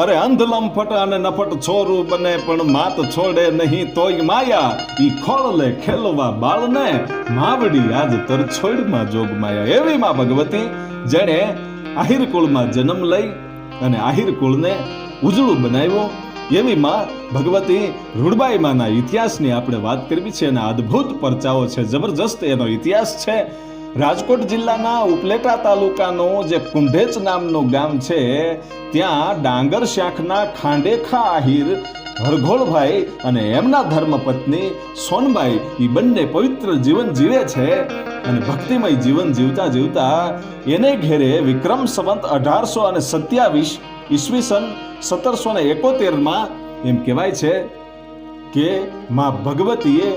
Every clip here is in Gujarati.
અરે અંધ લંફટ અને નફટ છોરું બને પણ માત છોડે નહીં તોય માયા ઈ ખોળલે ખેલવા બાળને માવડી આજ તર છોડમાં જોગ માયા. એવી માં ભગવતી જેણે આહિર કુળમાં જન્મ લઈ અને આહિર કુળને ઉજળું બનાવ્યો, એવી માં ભગવતી રૂડબાઈ માના ઇતિહાસની આપણે વાત કરવી છે. એના અદ્ભુત પરચાઓ છે, જબરજસ્ત એનો ઇતિહાસ છે. રાજકોટ જિલ્લાના ઉપલેટા તાલુકાનું જે કુંઢેચ નામનું ગામ છે, ત્યાં ડાંગર શાખના ખાંડેખા આહિર હરઘોળભાઈ અને એમના ધર્મપત્ની સોનબાઈ એ બંને પવિત્ર જીવન જીવે છે. અને ભક્તિમય જીવન જીવતા જીવતા એને ઘેરે વિક્રમ સંવત 1827 ઈસવીસન 1771 એમ કહેવાય છે કે માં ભગવતીએ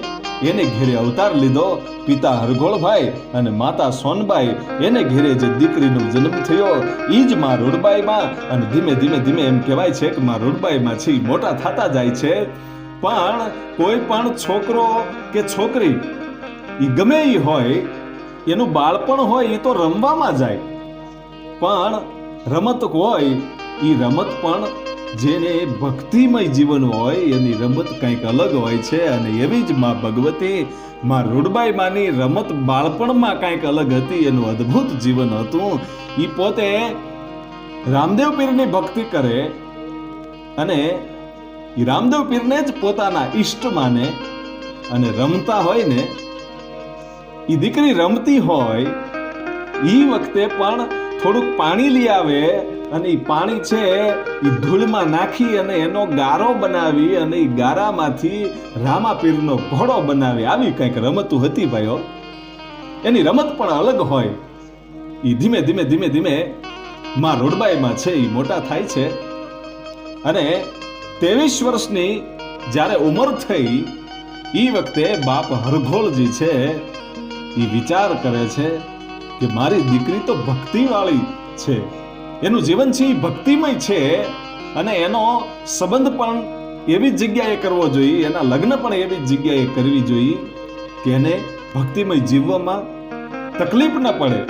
એને ઘેરે અવતાર લીધો. પિતા હરઘોળભાઈ અને માતા સોનબાઈ એને ઘેરે જે દીકરીનો જન્મ થયો ઈ જ માં રૂડબાઈમાં. અને ધીમે ધીમે ધીમે એમ કહેવાય છે કે માં રૂડબાઈમાં છે મોટા થતા જાય છે. પણ કોઈ પણ છોકરો કે છોકરી ઈ ગમે ઈ હોય, એનું બાળપણ હોય એ તો રમવામાં જાય, પણ રમત હોય ઈ રમત પણ જેને ભક્તિમય જીવન હોય એની રમત કંઈક અલગ હોય છે. અને એવી જ માં ભગવતી માં રૂડબાઈ માની રમત બાળપણમાં કંઈક અલગ હતી, એનું અદ્ભુત જીવન હતું. એ પોતે રામદેવ પીરની ભક્તિ કરે અને એ રામદેવ પીરને જ પોતાના ઈષ્ટ માને. અને રમતા હોય ને એ દીકરી રમતી હોય એ વખતે પણ થોડુંક પાણી લઈ આવે અને એ પાણી છે એ ધૂળમાં નાખી અને એનો ગારો બનાવી અને એ ગારામાંથી રામાપીરનો ઘોડો બનાવી, આવી કંઈક રમતું હતી ભાઈઓ. એની રમત પણ અલગ હોય. એ ધીમે ધીમે ધીમે ધીમે માં રૂડબાઈમાં છે એ મોટા થાય છે. અને 23 વર્ષની જ્યારે ઉંમર થઈ એ વખતે બાપ હરઘોળજી છે એ વિચાર કરે છે કે મારી દીકરી તો ભક્તિવાળી છે, એનું જીવન છે એ ભક્તિમય છે, અને એનો સંબંધ પણ એવી જ જગ્યાએ કરવો જોઈએ, એના લગ્ન પણ એવી જ જગ્યાએ કરવી જોઈએ કે એને ભક્તિમય જીવવામાં તકલીફ ન પડે.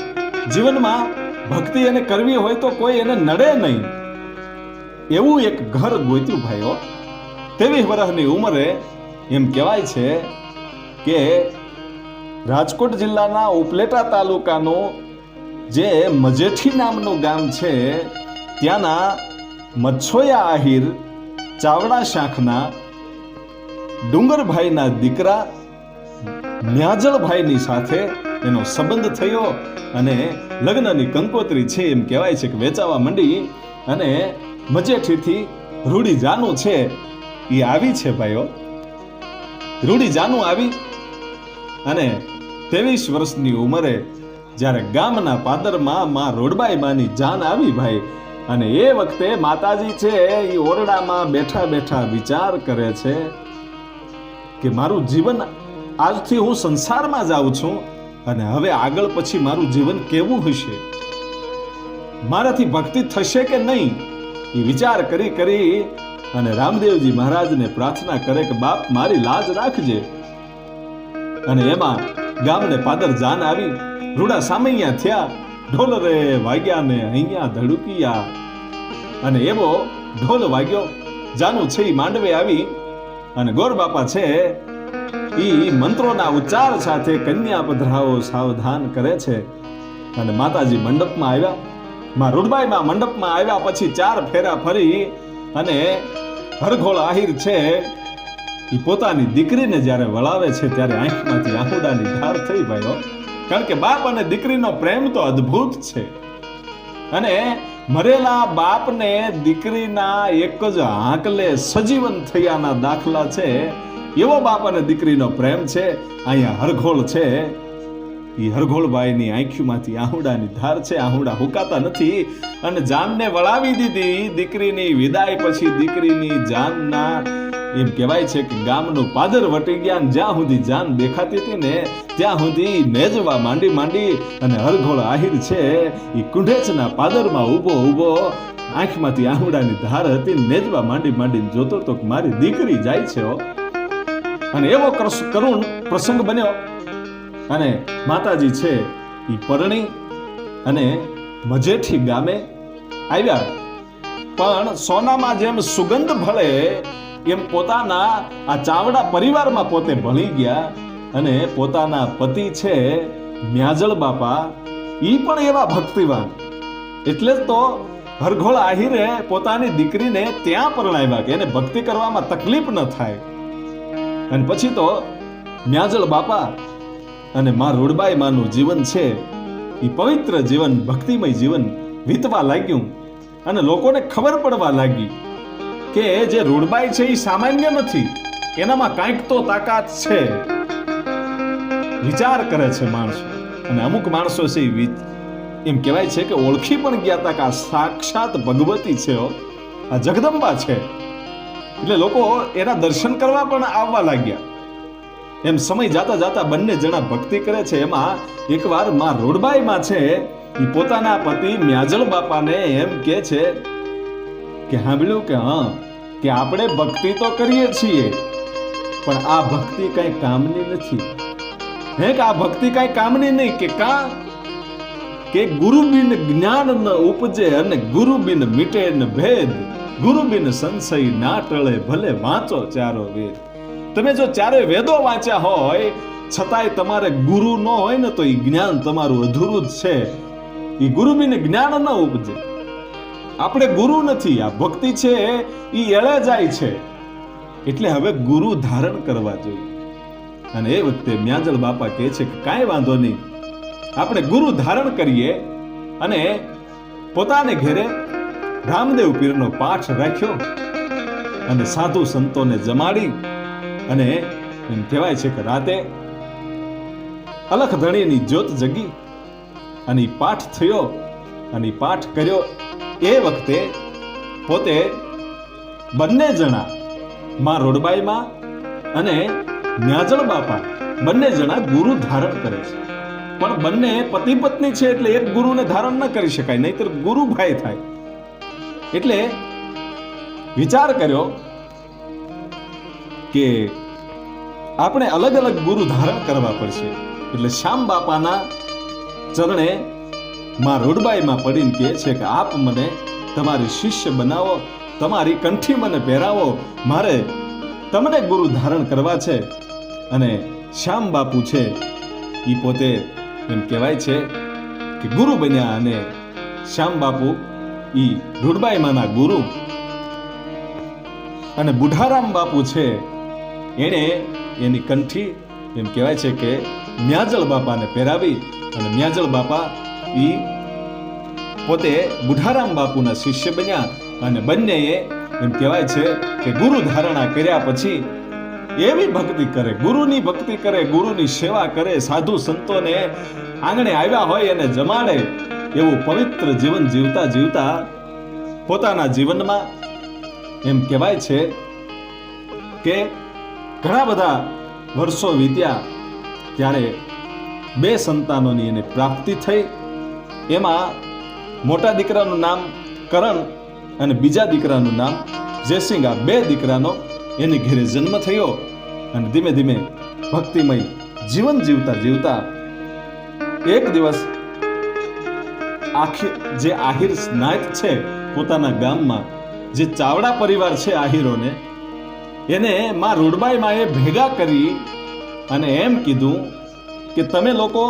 જીવનમાં ભક્તિ એને કરવી હોય તો કોઈ એને નડે નહીં, એવું એક ઘર ગોત્યું ભાઈઓ. 23 વર્ષની ઉંમરે એમ કહેવાય છે કે રાજકોટ જિલ્લાના ઉપલેટા તાલુકાનું જે મજેઠી નામનું ગામ છે, ત્યાંના મચ્છોયા આહિર ચાવડા શાખના ડુંગરભાઈના દીકરા ન્યાજળભાઈની સાથે એનો સંબંધ થયો અને લગ્નની કંકોત્રી છે એમ કહેવાય છે કે વેચાવા માંડી. અને મજેઠીથી રૂડી જાનું છે એ આવી છે ભાઈઓ. રૂડી જાનું આવી અને 23 વર્ષની ઉંમરે જ્યારે ગામના પાદરમાં માં રૂડબાઈ માની જાન આવી ભાઈ. અને એ વખતે માતાજી છે એ ઓરડામાં બેઠા બેઠા વિચાર કરે છે કે મારું જીવન આજથી હું સંસારમાં જાઉં છું અને હવે આગળ પછી મારું જીવન કેવું હશે, મારાથી ભક્તિ થશે કે નહીં, એ વિચાર કરી કરી અને રામદેવજી મહારાજને પ્રાર્થના કરે કે બાપ મારી લાજ રાખજે. અને એમાં ગામને પાદર જાન આવી. રૂડા સામૈયા થયા, ઢોલ રે વાગ્યા ને અહીંયા ધડુકિયા. અને એવો ઢોલ વાગ્યો, જાનું છે એ માંડવે આવી અને ગોર બાપા છે એ મંત્રોના ઉચ્ચાર સાથે કન્યા પધરાવો સાવધાન કરે છે. અને માતાજી મંડપમાં આવ્યા. માં રૂડબાઈમાં મંડપમાં આવ્યા પછી 4 ફેરા ફરી અને હરઘોળ આહિર છે એ પોતાની દીકરીને જ્યારે વળાવે છે ત્યારે આંખમાંથી આંસુડાની ધાર થઈ ભાઈઓ. કારણ કે બાપ અને દીકરીનો પ્રેમ તો અદ્ભુત છે. અને મરેલા બાપને દીકરીના એક જ હાંકલે સજીવન થયાના દાખલા છે. એવો બાપ અને દીકરીનો પ્રેમ છે. અહીંયા હરઘોળ છે એ હરઘોળભાઈની આંખીમાંથી આહુડાની ધાર છે, આહુડા હુકાતા નથી. અને જાનને વળાવી દીધી. દીકરીની વિદાય પછી દીકરીની જાનના એમ કહેવાય છે કે ગામનું પાદર વટી ગયા. જ્યાં સુધી જાન દેખાતી હતી ને ત્યાં સુધી નેજવા માંડી માંડી અને હરઘોળ આહિર છે એ કુંઢેચના પાદરમાં ઊભો ઊભો આંખમાંથી આહુડાની ધાર હતી, નેજવા માંડી માંડીને જોતો તો મારી દીકરી જાય છે. અને એવો કરુણ પ્રસંગ બન્યો. અને માતાજી છે એ પરણી અને મજેઠી ગામે આવ્યા. પણ સોનામાં જેમ સુગંધ ભળે એમ પોતાના આ ચાવડા પરિવારમાં પોતે ભળી ગયા અને પોતાના પતિ છે મ્યાજળ બાપા ઈ પણ એવા ભક્તિવાન. એટલે જ તો હરઘોળ આહિરે પોતાની દીકરીને ત્યાં પરણાવ્યા કે એને ભક્તિ કરવામાં તકલીફ ન થાય. અને પછી તો મ્યાજળ બાપા અને માં રૂડબાઈ માનું જીવન છે એ પવિત્ર જીવન, ભક્તિમય જીવન વીતવા લાગ્યું અને લોકોને ખબર પડવા લાગી કે જે રૂડબાઈ છે એ સામાન્ય નથી, એનામાં કાંઈક તો તાકાત છે. વિચાર કરે છે માણસો, અને અમુક માણસો છે એમ કહેવાય છે કે ઓળખી પણ ગયા હતા કે આ સાક્ષાત ભગવતી છે, આ જગદંબા છે. એટલે લોકો એના દર્શન કરવા પણ આવવા લાગ્યા. એમ સમય જાતા જાતા બંને જણા ભક્તિ કરે છે. એમાં એકવાર માં રૂડબાઈમાં છે એ પોતાના પતિ મ્યાજળ બાપાને એમ કે છે કે સાંભળ્યું કે હા કે આપણે ભક્તિ તો કરીએ છીએ પણ આ ભક્તિ કઈ કામની નથી. હે કે આ ભક્તિ કઈ કામની નહીં કે કા કે ગુરુ બિન જ્ઞાન ન ઉપજે અને ગુરુ બિન મિટે ન ભેદ, ગુરુ બિન સંશય ના ટળે ભલે વાંચો ચારો વેદ. તમે જો ચારે વેદો વાંચ્યા હોય છતાંય તમારે ગુરુ ન હોય ને તો એ જ્ઞાન તમારું અધૂરું જ છે. એ ગુરુ બિન જ્ઞાન ન ઉપજે. આપણે ગુરુ નથી, આ ભક્તિ છે એ એળે જાય છે. એટલે હવે ગુરુ ધારણ કરવા જોઈએ. અને એ વખતે મ્યાજળ બાપા કહે છે કે કાંઈ વાંધો નહીં, આપણે ગુરુ ધારણ કરીએ. અને પોતાને ઘેરે રામદેવ પીરનો પાઠ રાખ્યો અને સાધુ સંતોને જમાડી અને એમ કહેવાય છે કે રાતે અલખ ધણીની જ્યોત જગી અને પાઠ થયો અને પાઠ કર્યો. એ વખતે પોતે બંને જણા માં રૂડબાઈમાં અને મ્યાજળ બાપા બંને જણા ગુરુ ધારણ કરે છે. પણ બંને પતિ પત્ની છે એટલે એક ગુરુને ધારણ ન કરી શકાય, નહીતર ગુરુભાઈ થાય. એટલે વિચાર કર્યો કે આપણે અલગ અલગ ગુરુ ધારણ કરવા પડશે. એટલે શ્યામ બાપાના ચરણે માં રૂડબાઈમાં પડીને કહે છે કે આપ મને તમારી શિષ્ય બનાવો, તમારી કંઠી મને પહેરાવો, મારે તમને ગુરુ ધારણ કરવા છે. અને શ્યામ બાપુ છે એ પોતે એમ કહેવાય છે કે ગુરુ બન્યા અને શ્યામ બાપુ ઈ રૂડબાઈમાંના ગુરુ. અને બુઢારામ બાપુ છે એણે એની કંઠી એમ કહેવાય છે કે મ્યાજળ બાપાને પહેરાવી અને મ્યાજળ બાપા ઈ પોતે બુઢારામ બાપુના શિષ્ય બન્યા. અને બંનેએ એમ કહેવાય છે કે ગુરુ ધારણા કર્યા પછી એવી ભક્તિ કરે, ગુરુની ભક્તિ કરે, ગુરુની સેવા કરે, સાધુ સંતોને આંગણે આવ્યા હોય એને જમાડે. એવું પવિત્ર જીવન જીવતા જીવતા પોતાના જીવનમાં એમ કહેવાય છે કે ઘણા બધા વર્ષો વીત્યા ત્યારે 2 સંતાનોની એને પ્રાપ્તિ થઈ. એમાં મોટા દીકરાનું નામ કરણ અને બીજા દીકરાનું નામ જયસિંહ. આ 2 દીકરાનો એની ઘેરે જન્મ થયો. અને ધીમે ધીમે ભક્તિમય જીવન જીવતા જીવતા એક દિવસ જે આહિર નાયત છે પોતાના ગામમાં, જે ચાવડા પરિવાર છે આહિરોને, એને માં રૂડબાઈમાં એ ભેગા કરી અને એમ કીધું કે તમે લોકો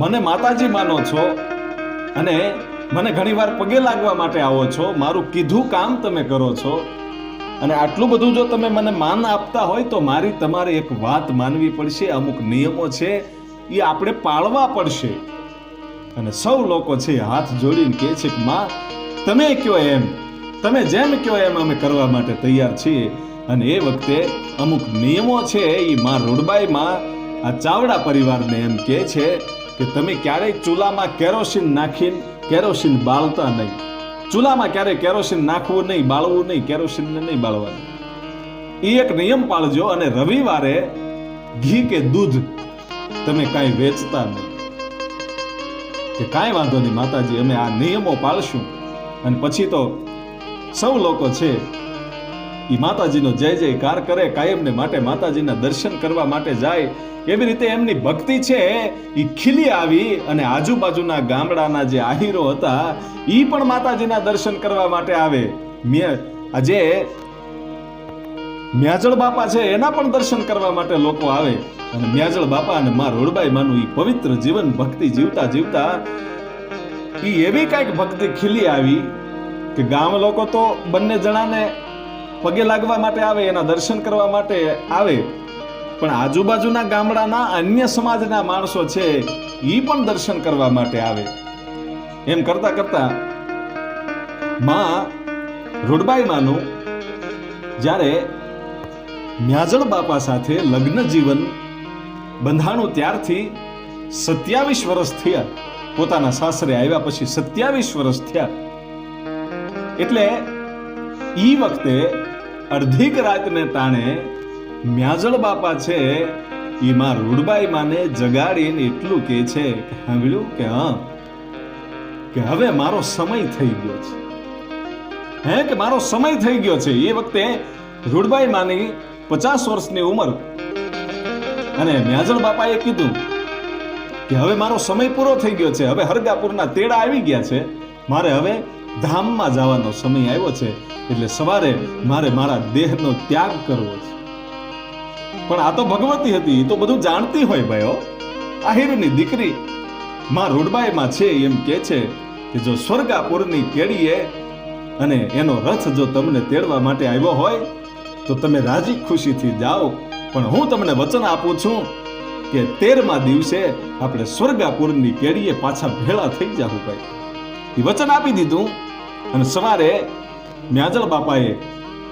મને માતાજી માનો છો અને મને ઘણીવાર પગે લાગવા માટે આવો છો, મારું કીધું કામ તમે કરો છો, અને આટલું બધું જો તમે મને માન આપતા હોય તો મારી તમારે એક વાત માનવી પડશે. અમુક નિયમો છે એ આપણે પાળવા પડશે. અને સૌ લોકો છે હાથ જોડીને કહે છે કે માં તમે કહો એમ, તમે જેમ કહો એમ અમે કરવા માટે તૈયાર છીએ. અને એ વખતે અમુક નિયમો છે એ માં રૂડબાઈમાં આ ચાવડા પરિવારને એમ કહે છે કે તમે ક્યારેય ચૂલામાં કેરોસીન નાખીને કેરોસીન બાળતા નહીં. ચૂલામાં ક્યારેય કેરોસીન નાખવું નહીં, બાળવું નહીં, કેરોસીનને નહીં બાળવાનું. એ એક નિયમ પાળજો. અને રવિવારે ઘી કે દૂધ તમે કાંઈ વેચતા નહીં. કે કાંઈ વાંધો નહીં માતાજી, અમે આ નિયમો પાળશું. અને પછી તો સૌ લોકો છે એ માતાજીનો જય જયકાર કરે, કાયમને માટે માતાજીના દર્શન કરવા માટે જાય. એવી રીતે એમની ભક્તિ છે એ ખીલી આવી અને આજુબાજુના ગામડાના જે આહીરો હતા એ પણ માતાજીના દર્શન કરવા માટે આવે. આજે મ્યાજળ બાપા છે એના પણ દર્શન કરવા માટે લોકો આવે અને મ્યાજળ બાપા અને માં રોડબાઈ માનું ઈ પવિત્ર જીવન ભક્તિ જીવતા જીવતા ઈ એવી કઈક ભક્તિ ખીલી આવી કે ગામ લોકો તો બંને જણાને પગે લાગવા માટે આવે, એના દર્શન કરવા માટે આવે, પણ આજુબાજુના ગામડાના અન્ય સમાજના માણસો છે ઈ પણ દર્શન કરવા માટે આવે. એમ કરતા કરતા માં રોડબાઈ માનું જ્યારે મ્યાજળ બાપા સાથે લગ્ન જીવન બંધાણું ત્યારથી 27 વર્ષ થયા. પોતાના સાસરે આવ્યા પછી 27 વર્ષ થયા. એટલે ઈ વખતે અડધીક રાતને ટાણે મ્યાજળ બાપા છે ઈ માં રૂડબાઈ માને જગાડીને એટલું કહે છે કે સાંભળ્યું કે હા કે હવે મારો સમય થઈ ગયો છે. કે મારો સમય થઈ ગયો છે. એ વખતે રૂડબાઈ માની 50 વર્ષની ઉંમર અને મ્યાજળ બાપાએ કીધું કે હવે મારો સમય પૂરો થઈ ગયો છે, હવે હરગાપુરના તેડા આવી ગયા છે, મારે હવે ધામમાં જવાનો સમય આવ્યો છે, એટલે સવારે મારે મારા દેહનો ત્યાગ કરવો છે. પણ આ તો ભગવતી હતી, એ તો બધું જાણતી હોય ભાઈઓ. આહિરની દીકરી માં રૂડબાઈમાં છે એમ કે છે કે જો સ્વર્ગાપુરની કેડીએ અને એનો રથ જો તમને તેડવા માટે આવ્યો હોય તો તમે રાજી ખુશીથી જાઓ, પણ હું તમને વચન આપું છું કે 13મા દિવસે આપણે સ્વર્ગાપુરની કેડીએ પાછા ભેળા થઈ જાવું ભાઈ. એ વચન આપી દીધું અને સવારે મ્યાજળ બાપાએ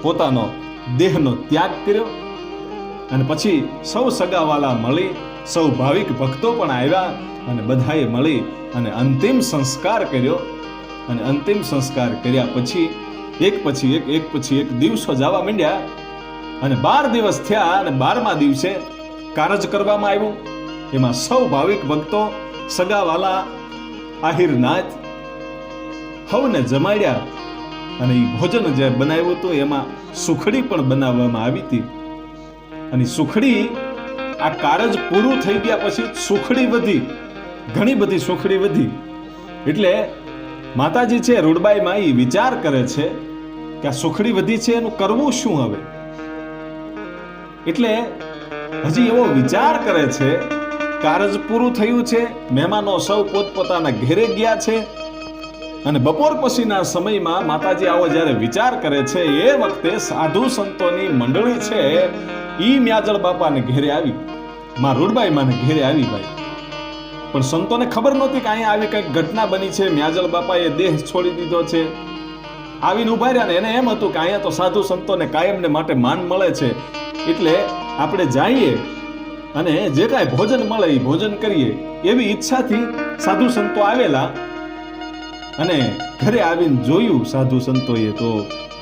પોતાનો દેહનો ત્યાગ કર્યો અને પછી સૌ સગાવાલા મળી, સૌ ભાવિક ભક્તો પણ આવ્યા અને બધાએ મળી અને અંતિમ સંસ્કાર કર્યો. અને અંતિમ સંસ્કાર કર્યા પછી એક પછી એક દિવસો જવા માંડ્યા અને 12 દિવસ થયા અને 12મા દિવસે કારજ કરવામાં આવ્યું. એમાં સૌ ભાવિક ભક્તો, સગાવાલા, આહિરનાથ હવને જમાડ્યા અને એ ભોજન જે બનાવ્યું હતું એમાં સુખડી પણ બનાવવામાં આવી હતી. અને સુખડી આ કારજ પૂરું થઈ ગયા પછી સુખડી વધી, ઘણી બધી સુખડી વધી. એટલે માતાજી છે રૂડબાઈમાં એ વિચાર કરે છે કે આ સુખડી વધી છે એનું કરવું શું હવે. એટલે હજી એવો વિચાર કરે છે, કારજ પૂરું થયું છે, મહેમાનો સૌ પોતપોતાના ઘેરે ગયા છે અને બપોર પછીના સમયમાં માતાજી આવો જ્યારે વિચાર કરે છે એ વખતે સાધુ સંતોની મંડળી છે ઈ મ્યાજળ બાપાને ઘેરે આવી, માં રૂડબાઈ માને ઘેરે આવી ભાઈ. પણ સંતોને ખબર નહોતી કે અહીંયા આવી કંઈક ઘટના બની છે, મ્યાજળ બાપાએ દેહ છોડી દીધો છે. આવીને ઉભા રહ્યા ને એને એમ હતું કે અહીંયા તો સાધુ સંતોને કાયમને માટે માન મળે છે, એટલે આપણે જઈએ અને જે કાંઈ ભોજન મળે એ ભોજન કરીએ, એવી ઈચ્છાથી સાધુ સંતો આવેલા. અને ઘરે આવીને જોયું સાધુ સંતોએ તો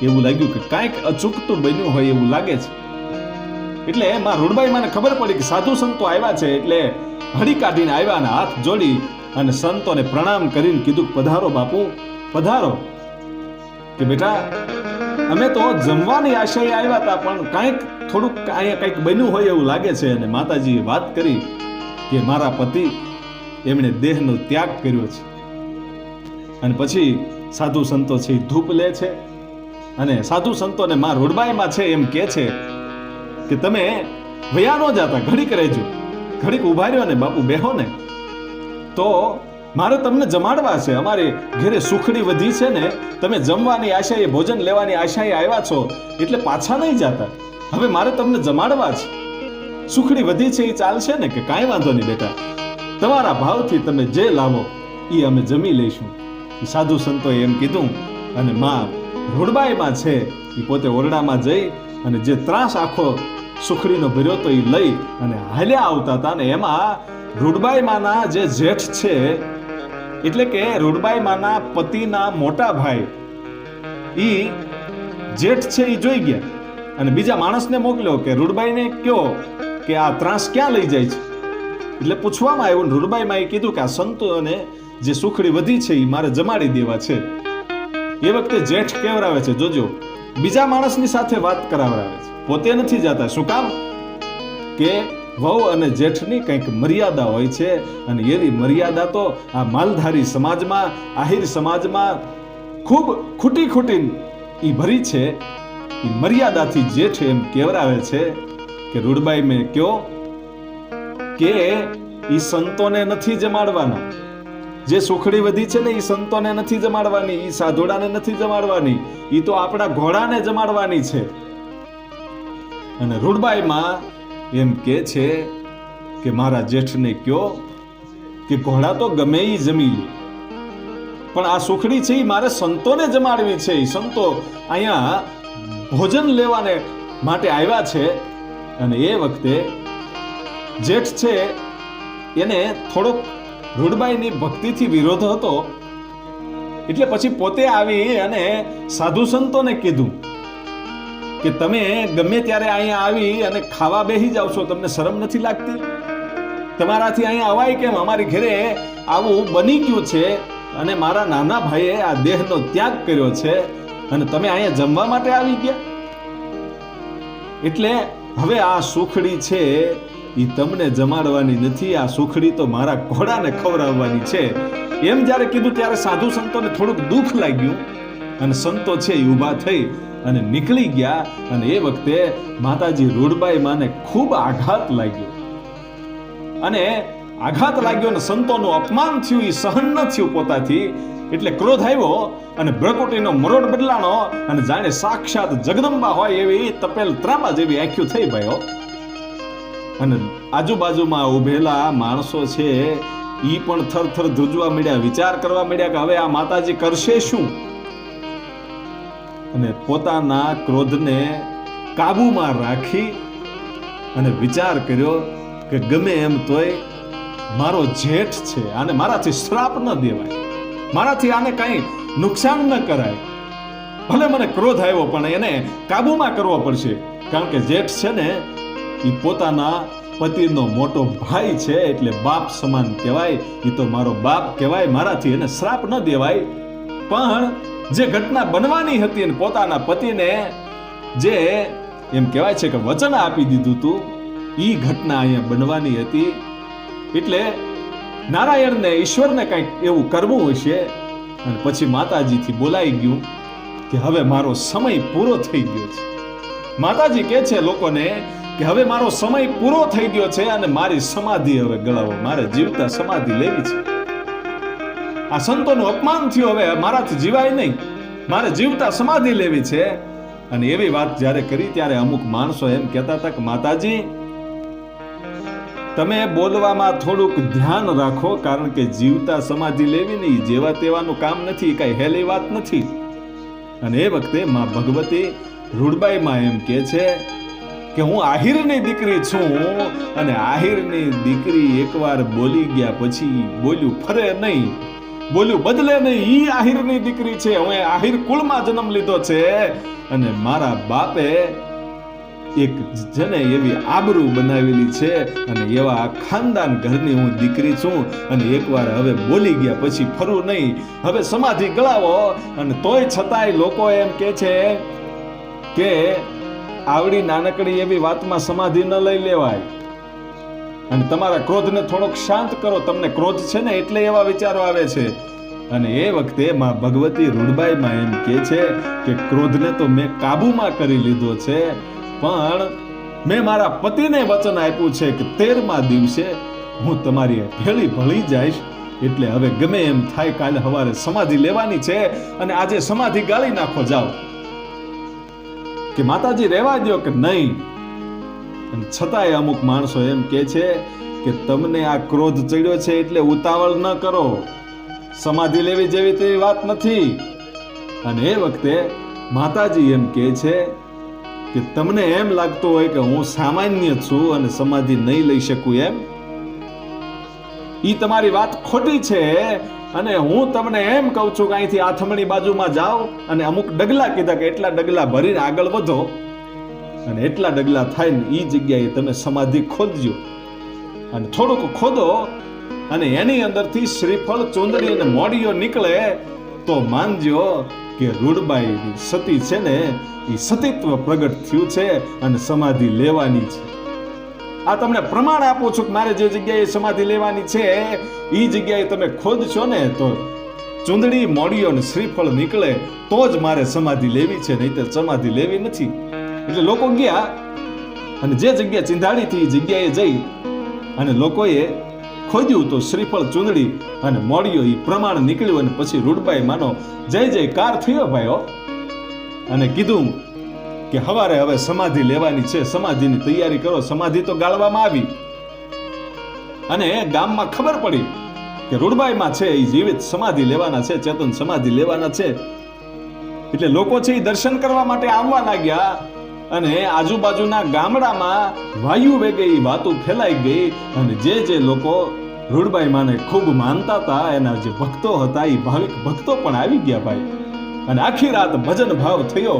એવું લાગ્યું કે કાંઈક અચૂકતું બન્યું હોય એવું લાગે છે. એટલે માં રૂડબાઈ માને ખબર પડી કે સાધુ સંતો આવ્યા છે, એટલે હળી કાઢીને આવ્યા અને હાથ જોડી અને સંતોને પ્રણામ કરીને કીધું, પધારો બાપુ પધારો. કે બેટા અમે તો જમવાની આશયે આવ્યા હતા, પણ કાંઈક થોડુંક અહીંયા કંઈક બન્યું હોય એવું લાગે છે. અને માતાજીએ વાત કરી કે મારા પતિ એમણે દેહનો ત્યાગ કર્યો છે. અને પછી સાધુ સંતો છે ધૂપ લે છે અને સાધુ સંતોને માં રૂડબાઈમાં છે એમ કે છે કે તમે વયા ન જાતા, ઘડીક રહેજો, ઘડીક ઉભા રહ્યો ને બાપુ બેહો ને, તો મારે તમને જમાડવા છે. અમારે ઘરે સુખડી વધી છે ને, તમે જમવાની આશાએ, ભોજન લેવાની આશાએ આવ્યા છો એટલે પાછા નહીં જાતા. હવે મારે તમને જમાડવા છે, સુખડી વધી છે એ ચાલશે ને? કે કાંઈ વાંધો નહીં બેટા, તમારા ભાવથી તમે જે લાવો એ અમે જમી લઈશું. એ સાધુ સંતોએ એમ કીધું અને માં રૂડબાઈમાં છે એ પોતે ઓરડામાં જઈ અને જે ત્રાસ આખો સુખડીનો ભર્યો તો એ લઈ અને હાલ્યા આવતા હતા. ને એમાં રૂડબાઈ માના જે જેઠ છે, એટલે કે રૂડબાઈ માના પતિના મોટા ભાઈ, ઈ જેઠ છે એ જોઈ ગયા અને બીજા માણસને મોકલ્યો કે રૂડબાઈને કયો કે આ ત્રાસ ક્યાં લઈ જાય છે. એટલે પૂછવામાં આવ્યું, રૂડબાઈમાં એ કીધું કે આ સંતોને જે સુખડી વધી છે એ મારે જમાડી દેવા છે. એ વખતે જેઠ કેવરાવે છે, જોજો બીજા માણસની સાથે વાત કરાવરાવે છે, પોતે નથી જતા. શું કામ? કે વહુ અને જેઠની કંઈક મર્યાદા હોય છે, અને એવી મર્યાદા તો આ માલધારી સમાજમાં, આહિર સમાજમાં ખૂબ ખૂટી ઈ ભરી છે. ઈ મર્યાદાથી જેઠ એમ કેવરાવે છે કે રૂડબાઈ મેં કયો કે ઈ સંતોને નથી જમાડવાના. જે સુખડી વધી છે ને ઈ સંતોને નથી જમાડવાની, ઈ સાધુડાને નથી જમાડવાની, ઈ તો આપણા ઘોડાને જમાડવાની છે. અને રૂડબાઈમાં એમ કે છે કે મારા જેઠને કયો કે ઘોડા તો ગમે ઈ જમી લે, પણ આ સુખડી છે ઈ મારે સંતોને જમાડવી છે. ઈ સંતો અહીંયા ભોજન લેવાને માટે આવ્યા છે. અને એ વખતે જેઠ છે એને થોડોક રૂડબાઈની ભક્તિથી વિરોધ હતો, એટલે પછી પોતે આવી અને સાધુ સંતોને કીધું કે તમે ગમે ત્યારે અહીંયા આવી અને ખાવા બેસી જાવ છો, તમને શરમ નથી લાગતી? તમારાથી અહીંયા અવાય કેમ? અમારી ઘરે આવું બની ગયું છે અને મારા નાના ભાઈએ આ દેહનો ત્યાગ કર્યો છે અને તમે અહીંયા જમવા માટે આવી ગયા. એટલે હવે આ સુખડી છે ઈ તમને જમાડવાની નથી, આ સુખડી તો મારા ઘોડાને ખવડાવવાની છે. એમ જ્યારે કીધું ત્યારે સાધુ સંતોને થોડુંક દુઃખ લાગ્યું અને સંતો છે એ ઊભા થઈ અને નીકળી ગયા. અને એ વખતે માતાજી રૂડબાઈ માને ખૂબ આઘાત લાગ્યો, અને આઘાત લાગ્યો અને સંતોનું અપમાન થયું, એ સહન ન થયું પોતાથી. એટલે ક્રોધ આવ્યો અને બ્રકોટીનો મરોડ બદલાણો અને જાણે સાક્ષાત જગદંબા હોય એવી તપેલ ત્રાંબા જેવી આંખ્યું થઈ ભાઈઓ. અને આજુબાજુમાં ઉભેલા માણસો છે ઈ પણ થરથર ધ્રુજવા મળ્યા, વિચાર કરવા મળ્યા કે હવે આ માતાજી કરશે શું? અને પોતાના ક્રોધને કાબુમાં રાખી અને વિચાર કર્યો કે ગમે એમ તોય મારો જેઠ છે, આને મારાથી શ્રાપ ન દેવાય, મારાથી આને કઈ નુકસાન ન કરાય. ભલે મને ક્રોધ આવ્યો પણ એને કાબુમાં કરવો પડશે, કારણ કે જેઠ છે ને એ પોતાના પતિનો મોટો ભાઈ છે, એટલે બાપ સમાન કહેવાય. એ તો મારો બાપ કહેવાય, મારાથી એને શ્રાપ ન દેવાય. પણ જે ઘટના બનવાની હતી અને પોતાના પતિને જે એમ કહેવાય છે કે વચન આપી દીધું હતું, એ ઘટના અહીંયા બનવાની હતી. એટલે નારાયણને, ઈશ્વરને કંઈક એવું કરવું હશે. અને પછી માતાજીથી બોલાઈ ગયું કે હવે મારો સમય પૂરો થઈ ગયો છે. માતાજી કહે છે લોકોને કે હવે મારો સમય પૂરો થઈ ગયો છે અને મારી સમાધિ હવે ગળાવો, મારે જીવતા સમાધિ લેવી છે. આ સંતોનું અપમાન થયું, હવે મારાથી જીવાય નહીં, મારે જીવતા સમાધિ લેવી છે. અને એવી વાત જ્યારે કરી ત્યારે અમુક માણસો એમ કહેતા હતા કે માતાજી તમે બોલવામાં થોડુંક ધ્યાન રાખો, કારણ કે જીવતા સમાધિ લેવી નહીં જેવા તેવાનું કામ નથી, કઈ હેલી વાત નથી. અને એ વખતે માં ભગવતી રૂડબાઈમાં એમ કહે છે કે હું આહિરની દીકરી છું, અને આહિરની દીકરી એકવાર બોલી ગયા પછી બોલ્યું ફરે નહીં, બોલ્યું બદલે નહીં. ઈ આહિરની દીકરી છે, હું આહિર કુળમાં જન્મ લીધો છે અને મારા બાપે એક જેને એવી આબરૂ બનાવેલી છે અને એવા ખાનદાન ઘરની હું દીકરી છું. અને એકવાર હવે બોલી ગયા પછી ફરું નહીં, હવે સમાધિ ગળાવો. અને તોય છતાંય લોકો એમ કે છે કે આવડી નાનકડી એવી વાતમાં સમાધિ ન લઈ લેવાય, અને તમારા ક્રોધને થોડોક શાંત કરો, તમને ક્રોધ છે ને એટલે એવા વિચારો આવે છે. અને એ વખતે માં ભગવતી રૂડબાઈમાં એમ કે છે કે ક્રોધને તો મેં કાબુમાં કરી લીધો છે, પણ મેં મારા પતિને વચન આપ્યું છે કે 13મા દિવસે હું તમારી ભેળી ભળી જઈશ. એટલે હવે ગમે એમ થાય કાલે સવારે સમાધિ લેવાની છે, અને આજે સમાધિ ગાળી નાખો જાઓ. કે માતાજી રહેવા દો કે નહીં. છતાંય અમુક માણસો એમ કે છે કે તમને આ ક્રોધ ચડ્યો છે એટલે ઉતાવળ ન કરો, સમાધિ લેવી જેવી તેવી વાત નથી. અને એ વખતે માતાજી એમ કે છે કે તમને એમ લાગતું હોય કે હું સામાન્ય છું અને સમાધિ નહીં લઈ શકું, એમ ઈ તમારી વાત ખોટી છે. અને હું તમને એમ કહું છું કે અહીંથી આથમણી બાજુમાં જાઓ અને અમુક ડગલા કીધા કે એટલા ડગલા ભરીને આગળ વધો, અને એટલા ડગલા થાય ને ઈ જગ્યાએ તમે સમાધિ ખોદજો. અને થોડુંક ખોદો અને એની અંદરથી શ્રીફળ, ચુંદડી અને મોડીઓ નીકળે તો માનજો કે રૂડબાઈ સતી છે ને એ સતીત્વ પ્રગટ થયું છે અને સમાધિ લેવાની છે. આ તમને પ્રમાણ આપું છું કે મારે જે જગ્યાએ સમાધિ લેવાની છે એ જગ્યાએ તમે ખોદશો ને તો ચૂંદડી, મોડીઓ અને શ્રીફળ નીકળે તો જ મારે સમાધિ લેવી છે, નહીં તો સમાધિ લેવી નથી. એટલે લોકો ગયા અને જે જગ્યા ચિંધાડી હતી એ જગ્યાએ જઈ અને લોકોએ ખોદ્યું તો શ્રીફળ, ચૂંદડી અને મોડીઓ એ પ્રમાણ નીકળ્યું. અને પછી રૂડબાઈ માનો જય જયકાર થયો ભાઈઓ. અને કીધું કે હવારે હવે સમાધિ લેવાની છે, સમાધિની તૈયારી કરો. સમાધિ તો ગાળવામાં આવી અને ગામમાં ખબર પડી કે રૂડબાઈમાં છે એ જીવિત સમાધિ લેવાના છે, ચેતન સમાધિ લેવાના છે. એટલે લોકો છે એ દર્શન કરવા માટે આવવા લાગ્યા અને આજુબાજુના ગામડામાં વાયુ વેગે એ વાતો ફેલાઈ ગઈ. અને જે લોકો રૂડબાઈ માને ખૂબ માનતા હતા, એના જે ભક્તો હતા એ ભાવિક ભક્તો પણ આવી ગયા ભાઈ. અને આખી રાત ભજન ભાવ થયો.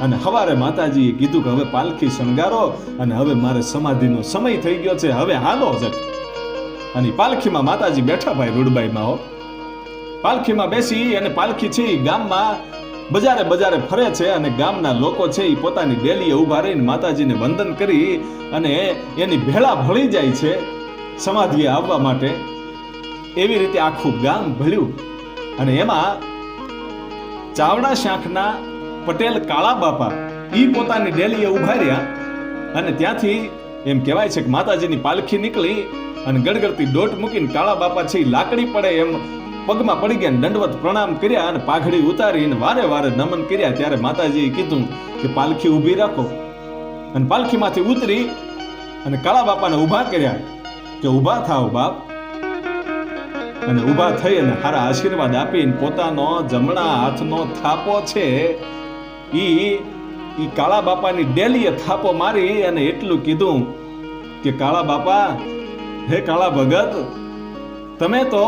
અને સવારે માતાજીએ કીધું કે હવે પાલખી શણગારો અને હવે મારે સમાધિનો સમય થઈ ગયો છે, હવે હાલો છે. અને પાલખીમાં માતાજી બેઠા ભાઈ રૂડબાઈમાં. પાલખીમાં બેસી અને પાલખી છે એ ગામમાં બજારે બજારે ફરે છે. અને ગામના લોકો છે એ પોતાની ડેલીએ ઊભા રહીને માતાજીને વંદન કરી અને એની ભેળા ભળી જાય છે સમાધિએ આવવા માટે. એવી રીતે આખું ગામ ભળ્યું. અને એમાં ચાવડા શાખના પટેલ કાળા બાપા ઈ પોતાની ડેલીએ ઊભા રહ્યા. અને ત્યાંથી એમ કહેવાય છે કે માતાજીની પાલખી નીકળી અને ગડગડતી દોટ મૂકીને કાળા બાપા છે લાકડી પડે એમ પગમાં પડી ગયા, દંડવત પ્રણામ કર્યા અને પાઘડી ઉતારીને વારે વારે નમન કર્યા. ત્યારે માતાજીએ કીધું કે પાલખી ઊભી રાખો. અને પાલખીમાંથી ઉતરી અને કાળા બાપાને ઊભા કર્યા કે ઊભા થાવ બાપ. અને ઊભા થઈ અને સારા આશીર્વાદ આપીને પોતાનો જમણા હાથનો થાપો છે ઈ કાળા બાપાની ડેલીએ થાપો મારી અને એટલું કીધું કે કાળા બાપા, હે કાળા ભગત, તમે તો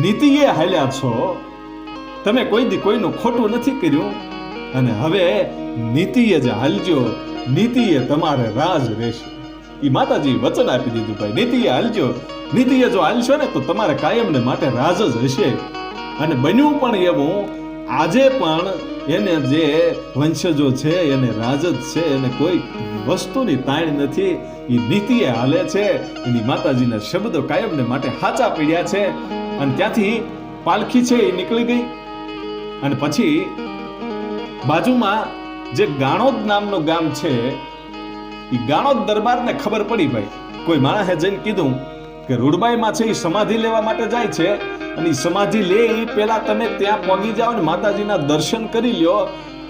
નીતિએ હાલ્યા છો, તમે કોઈ દી કોઈનું ખોટું નથી કર્યું. અને હવે નીતિએ જ હાલજો, નીતિએ તમારે રાજ રહેશે. એ માતાજી વચન આપી દીધું ભાઈ, નીતિએ હાલજો. નીતિએ જો હાલશો ને તો તમારે કાયમને માટે રાજ જ હશે. અને બન્યું પણ એવું, આજે પણ એને જે વંશજો છે એને રાજ જ છે, એને કોઈ વસ્તુની તાણ નથી. એ નીતિએ હાલે છે. એની માતાજીના શબ્દો કાયમને માટે સાચા પડ્યા છે. અને ત્યાંથી પાલખી છે એ નીકળી ગઈ. અને પછી બાજુમાં જે ગાણોદ નામનું ગામ છે એ ગાણોદ દરબારને ખબર પડી ભાઈ. કોઈ માણસે જઈને કીધું કે રૂડબાઈમાં છે એ સમાધિ લેવા માટે જાય છે અને સમાધિ લે એ પહેલા તમે ત્યાં પહોંચી જાઓ ને માતાજીના દર્શન કરી લ્યો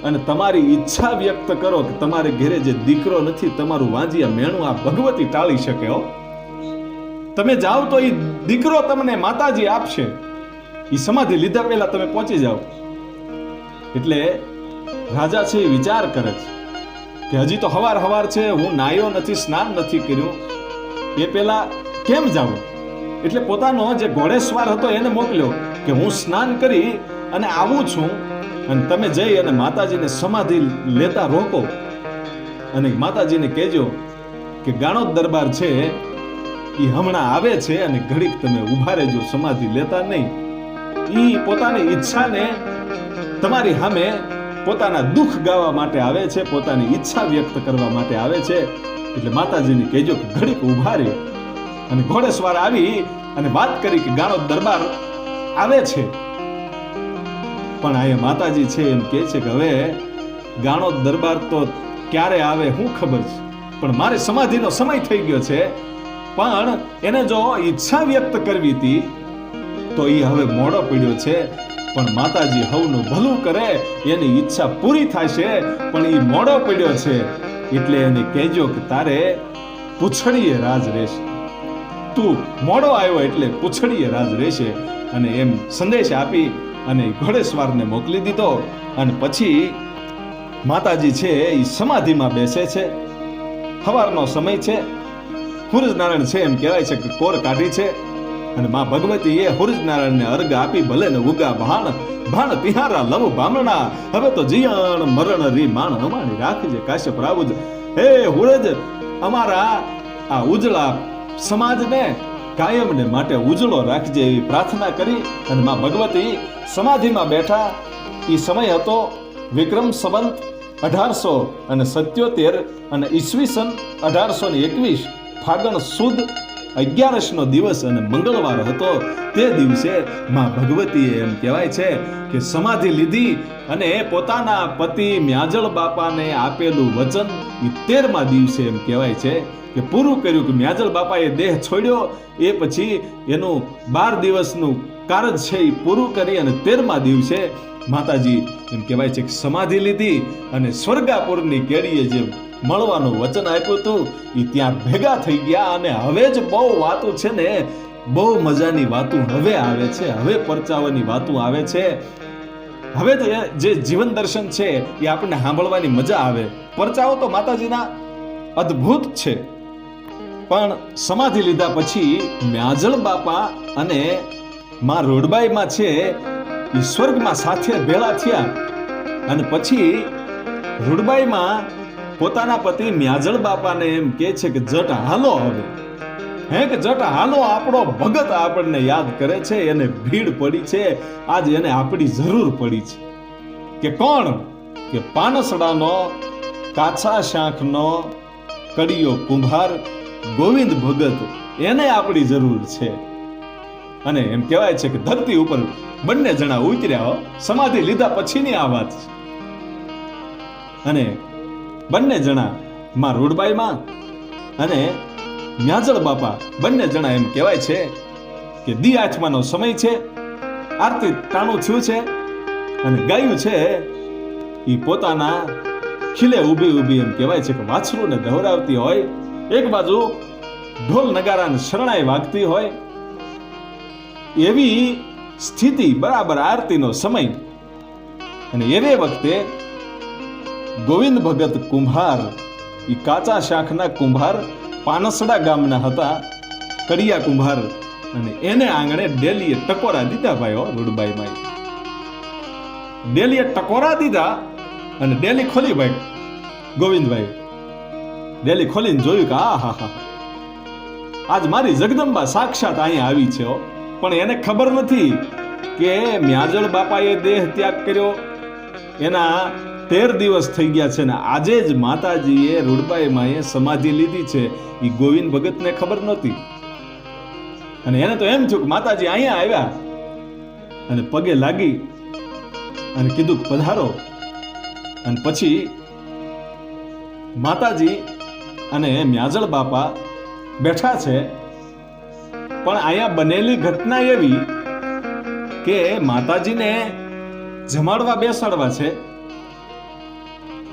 અને તમારી ઈચ્છા વ્યક્ત કરો કે તમારે ઘરે જે દીકરો નથી, તમારું વાંજિયા મેણું આ ભગવતી ટાળી શકે. હો, તમે જાઓ તો એ દીકરો તમને માતાજી આપશે. એ સમાધિ લીધા પહેલા તમે પહોંચી જાઓ. એટલે રાજા છે એ વિચાર કરે છે કે હજી તો હવાર છે, હું નાયો નથી, સ્નાન નથી કર્યું, એ પહેલા કેમ જાવ. એટલે પોતાનો જે ઘોડેસવાર હતો એને મોકલ્યો કે હું સ્નાન કરી અને આવું છું અને તમે જઈ અને માતાજીને સમાધિ લેતા રોકો. અને માતાજીને કહેજો કે ગાણોદ દરબાર છે એ હમણાં આવે છે અને ઘડીક તમે ઊભા રહેજો, સમાધિ લેતા નહીં. એ પોતાની ઈચ્છાને તમારી સામે પોતાના દુઃખ ગાવા માટે આવે છે, પોતાની ઈચ્છા વ્યક્ત કરવા માટે આવે છે. એટલે માતાજીને કહેજો કે ઘડીક ઊભા રહે. અને ઘોડેસવાર આવી અને વાત કરી કે ગાણોદ દરબાર આવે છે. પણ અહીંયા માતાજી છે એમ કહે છે કે હવે ગાણોદ દરબાર તો ક્યારે આવે હું ખબર છે, પણ મારે સમાધિનો સમય થઈ ગયો છે. પણ એને જો ઈચ્છા વ્યક્ત કરવી હતી તો એ હવે મોડો પડ્યો છે. પણ માતાજી હવનું ભલું કરે, એની ઈચ્છા પૂરી થશે. પણ એ મોડો પડ્યો છે એટલે એને કહેજો કે તારે પૂછડીએ રાજ રહેશે. તું મોડો આવ્યો એટલે પૂછડીએ રાજ રહેશે. અને એમ સંદેશ આપી અને ઘોડેસવારને મોકલી દીધો. અને પછી માતાજી છે એ સમાધિમાં બેસે છે. સવારનો સમય છે, સૂરજનારાયણ છે એમ કહેવાય છે કે કોર કાઢી છે. અને માં ભગવતી એ સૂરજનારાયણને અર્ઘ આપી ભલે ને ઉગા ભાણ ભાણ તિહારા લવ બામણા, હવે તો જીયણ મરણ રી માણ અમારી રાખજે કાશ્યપ રાવુજ. હે સૂરજ, અમારા આ ઉજળા સમાજને કાયમને માટે ઉજળો રાખજે એવી પ્રાર્થના કરી. અને માં ભગવતી સમાધિમાં બેઠા. એ સમય હતો વિક્રમ સંવંત 1877 અને ઈસવીસન 1821 ફાગણ સુદ 11 દિવસ અને મંગળવાર હતો. તે દિવસે માં ભગવતીએ એમ કહેવાય છે કે સમાધિ લીધી અને પોતાના પતિ મ્યાજળ બાપાને આપેલું વચન એ 13મા દિવસે એમ કહેવાય છે કે પૂરું કર્યું. કે મ્યાજળ બાપાએ દેહ છોડ્યો એ પછી એનું 12 દિવસનું કાર્ય છે એ પૂરું કરી અને 13મા દિવસે માતાજી એમ કહેવાય છે કે સમાધિ લીધી અને સ્વર્ગાપુરની કેડીએ જે મળવાનું વચન આપ્યું હતું એ ત્યાં ભેગા થઈ ગયા. અને હવે જ બહુ વાતો છે ને, બહુ મજાની વાતો હવે આવે છે, હવે પરચાવવાની વાતો આવે છે. હવે જે જીવન દર્શન છે એ આપણને સાંભળવાની મજા આવે. પરચાઓ તો માતાજીના અદ્ભુત છે, પણ સમાધિ લીધા પછી મ્યાજળ બાપા અને માં રોડબાઈમાં છે એ સ્વર્ગમાં સાથે ભેળા થયા. અને પછી રૂડબાઈમાં પોતાના પતિ મ્યાજળ બાપાને એમ કહે છે કે જટ હાલો હવે, કે જટ હાલો, આપણો ભગત આપણને યાદ કરે છે, એને ભીડ પડી છે, આજ એને આપણી જરૂર પડી છે. કે કોણ? કે પાનસડાનો કાચા શાંખનો કડિયો કુંભાર ગોવિંદ ભગત, એને આપણી જરૂર છે. અને એમ કહેવાય છે કે ધરતી ઉપર બંને જણા ઉતર્યા. સમાધિ લીધા પછીની આ વાત છે. અને બંને જણા માં રૂડબાઈમાં અને મ્યાજળ બાપા બંને જણા એમ કહેવાય છે કે દી આઠમાનો સમય છે, આરતી ટાણું થયું છે અને ગાયું છે એ પોતાના ખીલે ઊભી એમ કહેવાય છે કે વાછરુંને દોહરાવતી હોય. એક બાજુ ઢોલ નગારાની શરણાઈ વાગતી હોય એવી સ્થિતિ, બરાબર આરતીનો સમય. અને એવે વખતે ગોવિંદ ભગત કુંભાર, એ કાચા શાંખના કુંભાર પાનસડા ગામના હતા, કડિયા કુંભાર. અને એને આંગણે ડેલીએ ટકોરા દીધા ભાઈ રૂડબાઈમાં. ડેલીએ ટકોરા દીધા અને ડેલી ખોલી ભાઈ ગોવિંદભાઈ. ડેલી ખોલીને જોયું કે હા, આજ મારી જગદંબા સાક્ષાત અહીંયા આવી છે. પણ એને ખબર નથી કે મ્યાજળ બાપાએ દેહ ત્યાગ કર્યો એના 13 દિવસ થઈ ગયા છે ને આજે જ માતાજીએ રૂડબાઈમાં સમાધિ લીધી છે. એ ગોવિંદ ભગતને ખબર નહોતી. અને એને તો એમ થયું કે માતાજી અહીંયા આવ્યા અને પગે લાગી અને કીધું પધારો. અને પછી માતાજી અને મ્યાજળ બાપા બેઠા છે. પણ અહીંયા બનેલી ઘટના એવી કે માતાજીને જમાડવા બેસાડવા છે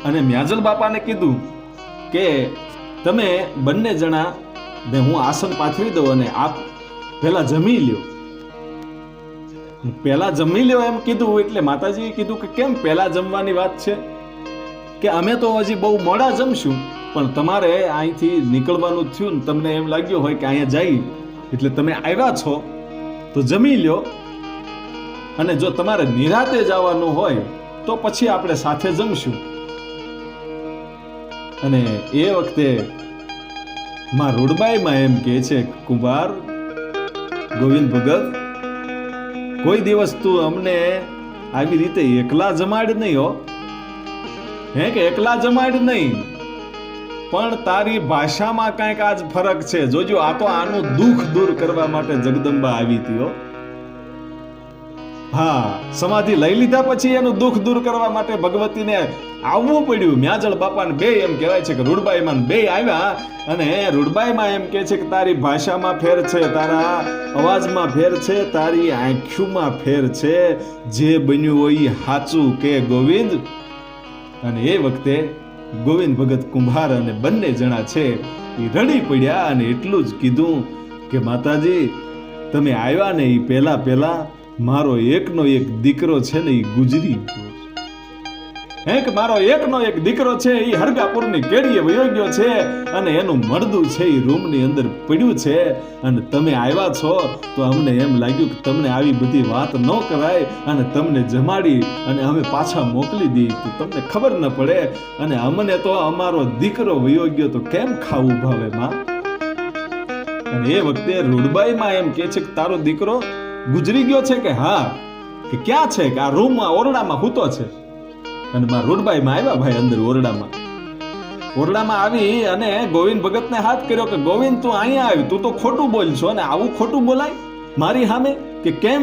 અને મ્યાજળ બાપાને કીધું કે તમે બંને જણા હું આસન પાથરી દઉં અને આપ પહેલા જમી લ્યો. પહેલા જમી લ્યો એમ કીધું એટલે માતાજીએ કીધું કે કેમ પહેલા જમવાની વાત છે? કે અમે તો હજી બહુ મોડા જમશું, પણ તમારે અહીંથી નીકળવાનું થયું ને તમને એમ લાગ્યું હોય કે અહીંયા જઈ એટલે તમે આવ્યા છો તો જમી લ્યો, અને જો તમારે નિરાતે જવાનું હોય તો પછી આપણે સાથે જમશું. અને એ વખતે માં રૂડબાઈમાં એમ કહે છે કુંભાર ગોવિંદ ભગત, કોઈ દિવસ તું અમને આવી રીતે એકલા જમાડ નહીં હો, કે એકલા જમાડ નહીં, પણ તારી ભાષામાં કાંઈક આજ ફરક છે. જોજો, આ તો આનું દુઃખ દૂર કરવા માટે જગદંબા આવી હતી હો. હા, સમાધિ લઈ લીધા પછી એનું દુઃખ દૂર કરવા માટે ભગવતીને આવવું પડ્યું. મ્યાજળ બાપાને બે એમ કહેવાય છે કે રૂડબાઈમાં બે આવ્યા અને રૂડબાઈમાં એમ કહે છે કે તારી ભાષામાં ફેર છે, તારા અવાજમાં ફેર છે, તારી આંખોમાં ફેર છે, જે બન્યું હોય સાચું કે ગોવિંદ. અને એ વખતે ગોવિંદ ભગત કુંભાર અને બંને જણા છે એ રડી પડ્યા અને એટલું જ કીધું કે માતાજી તમે આવ્યા ને એ પહેલા મારો એકનો એક દીકરો છે ને એ ગુજરી ગયો. કે મારો એકનો એક દીકરો છે એ હરગાપુરની કેડીએ વયો ગયો છે અને એનું મરદું છે એ રૂમની અંદર પડ્યું છે. અને તમે આવ્યા છો તો અમને એમ લાગ્યું કે તમને આવી બધી વાત ન કરાય અને તમને જમાડી અને અમે પાછા મોકલી દઈએ તો તમને ખબર ન પડે, અને અમને તો અમારો દીકરો વયો ગયો તો કેમ ખાવું ભાવે માં. અને એ વખતે રૂડબાઈમાં એમ કહે છે કે તારો દીકરો ગુજરી ગયો છે? કે હા. કે ક્યાં છે? કે આ રૂમમાં ઓરડામાં સૂતો છે. અને માં રૂડબાઈમાં આવ્યા ભાઈ અંદર ઓરડામાં આવી અને ગોવિંદ ભગતને હાથ કર્યો કે ગોવિંદ તું અહીંયા આવી, તું તો ખોટું બોલ છો અને આવું ખોટું બોલાય મારી સામે કે કેમ?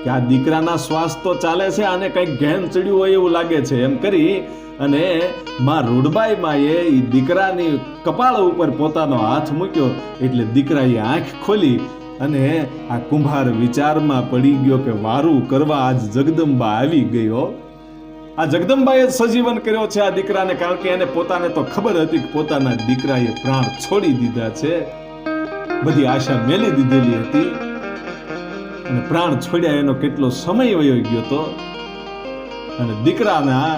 કે આ દીકરાના શ્વાસ તો ચાલે છે, આને કંઈક ઘેન ચડ્યું હોય એવું લાગે છે એમ કરી અને માં રૂડબાઈમાં એ દીકરાની કપાળ ઉપર પોતાનો હાથ મૂક્યો એટલે દીકરાએ આંખ ખોલી અને આ કુંભાર વિચારમાં પડી ગયો કે વારું કરવા આજ જગદંબા આવી ગયો. આ જગદંબાએ સજીવન કર્યો છે આ દીકરાને, કારણ કે એને પોતાને તો ખબર હતી કે પોતાના દીકરાએ પ્રાણ છોડી દીધા છે, બધી આશા મેલી દીધેલી હતી અને પ્રાણ છોડ્યા એનો કેટલો સમય વયો ગયો હતો. અને દીકરાના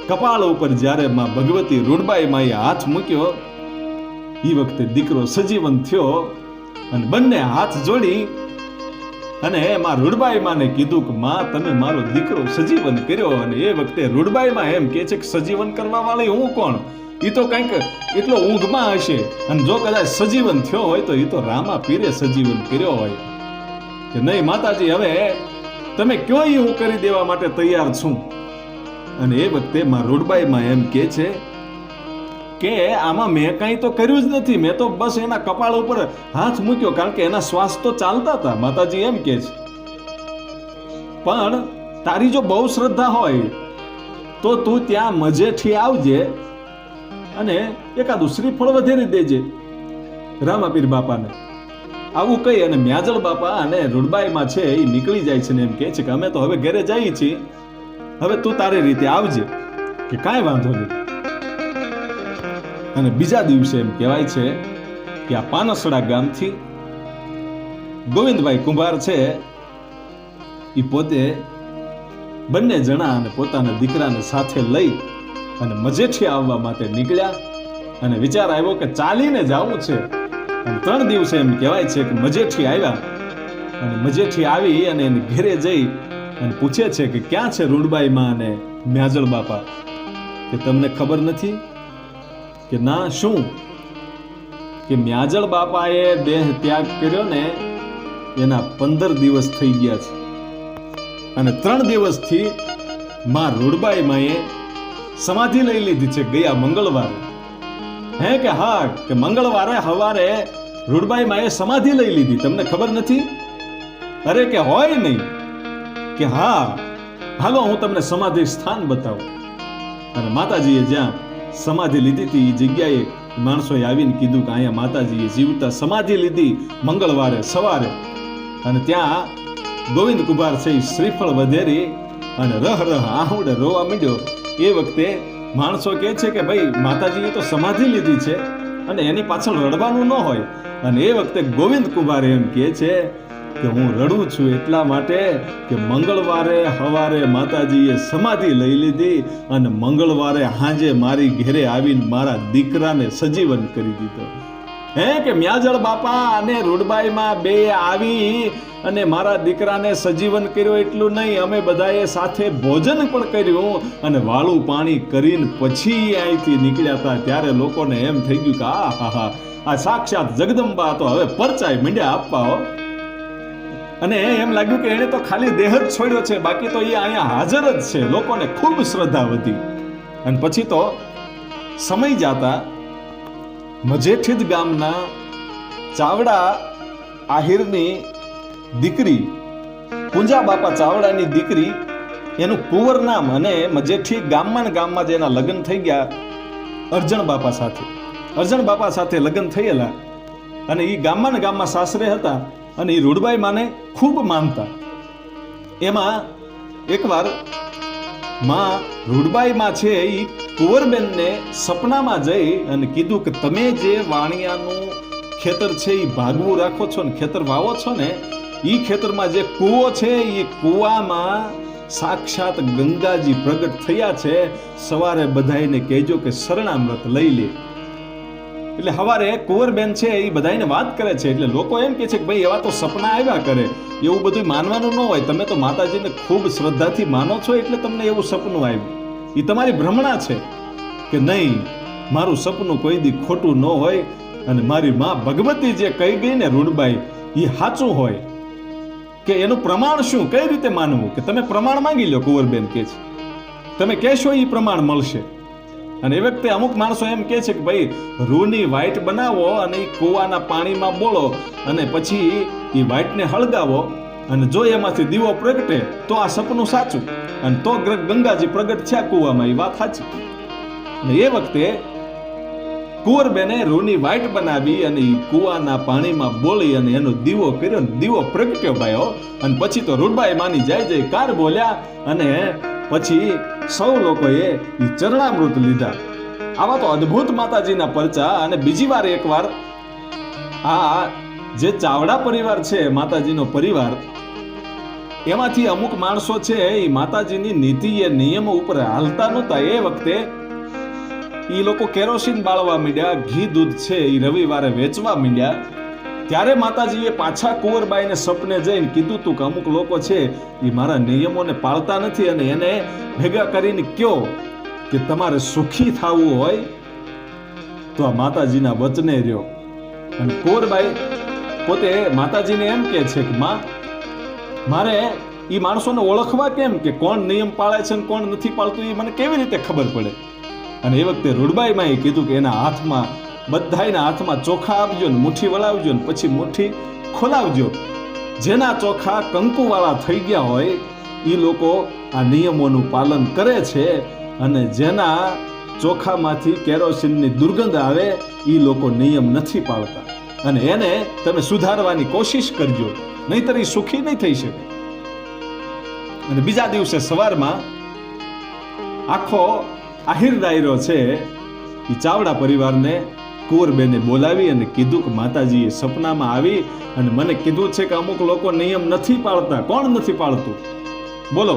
કપાળ ઉપર જ્યારે માં ભગવતી રૂડબાઈ માએ હાથ મૂક્યો એ વખતે દીકરો સજીવન થયો અને બંને હાથ જોડી અને માં રૂડબાઈ માને કીધું કે માં તમે મારો દીકરો સજીવન કર્યો. અને એ વખતે રૂડબાઈ માં એમ કે છે કે સજીવન કરવા વાળી હું કોણ? એ તો કંઈક એટલો ઊંઘમાં હશે અને જો કદાચ સજીવન થયો હોય તો એ તો રામા પીરે સજીવન કર્યો હોય કે નહીં માતાજી હવે તમે કયો એ હું કરી દેવા માટે તૈયાર છું. અને એ વખતે માં રૂડબાઈ માં એમ કે છે કે આમાં મેં કંઈ તો કર્યું જ નથી, મેં તો બસ એના કપાળ ઉપર હાથ મૂક્યો, કારણ કે એના શ્વાસ તો ચાલતા હતા. માતાજી એમ કે છે પણ તારી જો બહુ શ્રદ્ધા હોય તો તું ત્યાં મજેઠી આવજે અને એકાદું શ્રીફળ વધેરી દેજે રામાપીર બાપાને. આવું કહી અને મ્યાજળ બાપા અને રૂડબાઈમાં છે એ નીકળી જાય છે ને એમ કે છે કે અમે તો હવે ઘરે જઈએ છીએ, હવે તું તારી રીતે આવજે કે કાંઈ વાંધો નહીં. અને બીજા દિવસે એમ કહેવાય છે કે આ પાનસડા ગામથી ગોવિંદભાઈ કુંભાર છે એ પોતે બંને જણા અને પોતાના દીકરાને સાથે લઈ અને મજેઠી આવવા માટે નીકળ્યા અને વિચાર આવ્યો કે ચાલીને જવું છે. અને 3 દિવસે એમ કહેવાય છે કે મજેઠી આવ્યા અને મજેઠી આવી અને એને ઘેરે જઈ અને પૂછે છે કે ક્યાં છે રૂડબાઈ માં અને મ્યાજળ બાપા? કે તમને ખબર નથી? કે ના શું? કે મ્યાજળ બાપાએ દેહ ત્યાગ કર્યો ને એના 15 દિવસ થઈ ગયા છે અને 3 દિવસથી માં રૂડબાઈ માએ સમાધિ લઈ લીધી છે ગયા મંગળવારે. હે કે હા, કે મંગળવારે સવારે રૂડબાઈ માએ સમાધિ લઈ લીધી, તમને ખબર નથી? અરે કે હોય નહીં. કે હા હાલો હું તમને સમાધિ સ્થાન બતાવું. અને માતાજીએ જ્યાં સમાધિ લીધી હતી એ જગ્યાએ માણસોએ આવીને કીધું કે અહીંયા માતાજીએ જીવતા સમાધિ લીધી મંગળવારે સવારે. અને ત્યાં ગોવિંદ કુંભાર છે શ્રીફળ વધેરી અને રહ આહુડે રોવા માંડ્યો. એ વખતે માણસો કહે છે કે ભાઈ માતાજીએ તો સમાધિ લીધી છે અને એની પાછળ રડવાનું ન હોય. અને એ વખતે ગોવિંદ કુંભાર એમ કહે છે કે હું રડું છું એટલા માટે કે મંગળવારે સવારે માતાજીએ સમાધિ લઈ લીધી અને મંગળવારે સાંજે મારી ઘેરે આવીને મારા દીકરાને સજીવન કરી દીધો. હે કે મ્યાજળ બાપા અને રૂડબાઈમાં બે આવી અને મારા દીકરાને સજીવન કર્યો એટલું નહીં, અમે બધાએ સાથે ભોજન પણ કર્યું અને વાળું પાણી કરીને પછી અહીંથી નીકળ્યા હતા. ત્યારે લોકોને એમ થઈ ગયું કે આ હા હા આ સાક્ષાત જગદંબા તો હવે પરચાય મીંડ્યા આપવા હો. અને એમ લાગ્યું કે એને તો ખાલી દેહ જ છોડ્યો છે, બાકી તો એ અહીંયા હાજર જ છે. લોકોને ખૂબ શ્રદ્ધા વધી. અને પછી તો સમય જાતા મજેઠીદ ગામના ચાવડા આહિરની દીકરી પૂંજા બાપા ચાવડાની દીકરી એનું કુંવર નામ અને મજેઠી ગામમાં જેના લગ્ન થઈ ગયા અર્જણ બાપા સાથે લગ્ન થયેલા અને એ ગામમાં સાસરે હતા અને એ રૂડબાઈ માને ખૂબ માનતા. એમાં એકવાર માં રૂડબાઈ માં છે એ કુંવરબેનને સપનામાં જઈ અને કીધું કે તમે જે વાણિયાનું ખેતર છે એ ભાગવું રાખો છો ને ખેતર વાવો છો ને એ ખેતરમાં જે કૂવો છે એ કૂવામાં સાક્ષાત ગંગાજી પ્રગટ થયા છે. સવારે બધાઈને કહેજો કે શરણામૃત લઈ લે. એટલે સવારે કુંવરબેન છે એ બધાને વાત કરે છે. એટલે લોકો એમ કે છે કે ભાઈ એવા તો સપના આવ્યા કરે, એવું બધું માનવાનું ન હોય. તમે તો માતાજીને ખૂબ શ્રદ્ધાથી માનો છો એટલે તમને એવું સપનું આવ્યું. એ તમારી ભ્રમણા છે કે નહીં, મારું સપનું કોઈ દી ખોટું ન હોય અને મારી માં ભગવતી જે કહી ગઈ ને રૂડબાઈ એ સાચું હોય. કે એનું પ્રમાણ શું, કઈ રીતે માનવું? કે તમે પ્રમાણ માંગી લો. કુંવરબેન કે છે તમે કહેશો એ પ્રમાણ મળશે. અને એ વખતે અમુક માણસો એમ કહે છે કે ભાઈ રૂની વાઈટ બનાવો અને એ કૂવાના પાણીમાં બોળો અને પછી એ વાઈટને હળગાવો અને જો એમાંથી દીવો પ્રગટે તો આ સપનું સાચું અને તો ગંગાજી પ્રગટ થયા કૂવામાં, એ વાત સાચી. અને એ વખતે કુંવરબેને રૂની વાઈટ બનાવી અને એ કૂવાના પાણીમાં બોળી અને એનો દીવો કર્યો, દીવો પ્રગટ્યો ભાઈઓ. અને પછી તો રૂડબાઈ માની જય કાર બોલ્યા અને પછી સૌ લોકોએ એ ચરણામૃત લીધા. આવા તો અદ્ભુત માતાજીના પરચા. અને બીજી વાર એકવાર આ જે ચાવડા પરિવાર છે, માતાજીનો પરિવાર, એમાંથી અમુક માણસો છે એ માતાજીની નીતિ એ નિયમો ઉપર હાલતા નહોતા. એ વખતે એ લોકો કેરોસીન બાળવા માંડ્યા, ઘી દૂધ છે એ રવિવારે વેચવા માંડ્યા. ત્યારે માતાજીએ પાછા કુંવરબાઈને સપને જઈને કીધું તું કે અમુક લોકો છે એ મારા નિયમોને પાળતા નથી અને એને ભેગા કરીને કયો કે તમારે સુખી થવું હોય તો આ માતાજીના વચને રહ્યો. અને કુંવરબાઈ પોતે માતાજીને એમ કહે છે કે માં, મારે એ માણસોને ઓળખવા કેમ કે કોણ નિયમ પાળે છે ને કોણ નથી પાળતું એ મને કેવી રીતે ખબર પડે? અને એ વખતે રૂડબાઈમાં એ કીધું કે એના હાથમાં, બધાના હાથમાં ચોખા આપજો ને મુઠ્ઠી વળાવજો ને પછી મુઠ્ઠી ખોલાવજો. જેના ચોખા કંકુવાળા થઈ ગયા હોય એ લોકો આ નિયમોનું પાલન કરે છે અને જેના ચોખામાંથી કેરોસીનની દુર્ગંધ આવે એ લોકો નિયમ નથી પાળતા. અને એને તમે સુધારવાની કોશિશ કરજો, નહીંતર એ સુખી નહીં થઈ શકે. અને બીજા દિવસે સવારમાં આખો આહિર ડાયરો છે એ ચાવડા પરિવારને કુંવરબેને બોલાવી અને કીધું કે માતાજીએ સપનામાં આવી અને મને કીધું છે કે અમુક લોકો નિયમ નથી પાળતા. કોણ નથી પાળતું બોલો?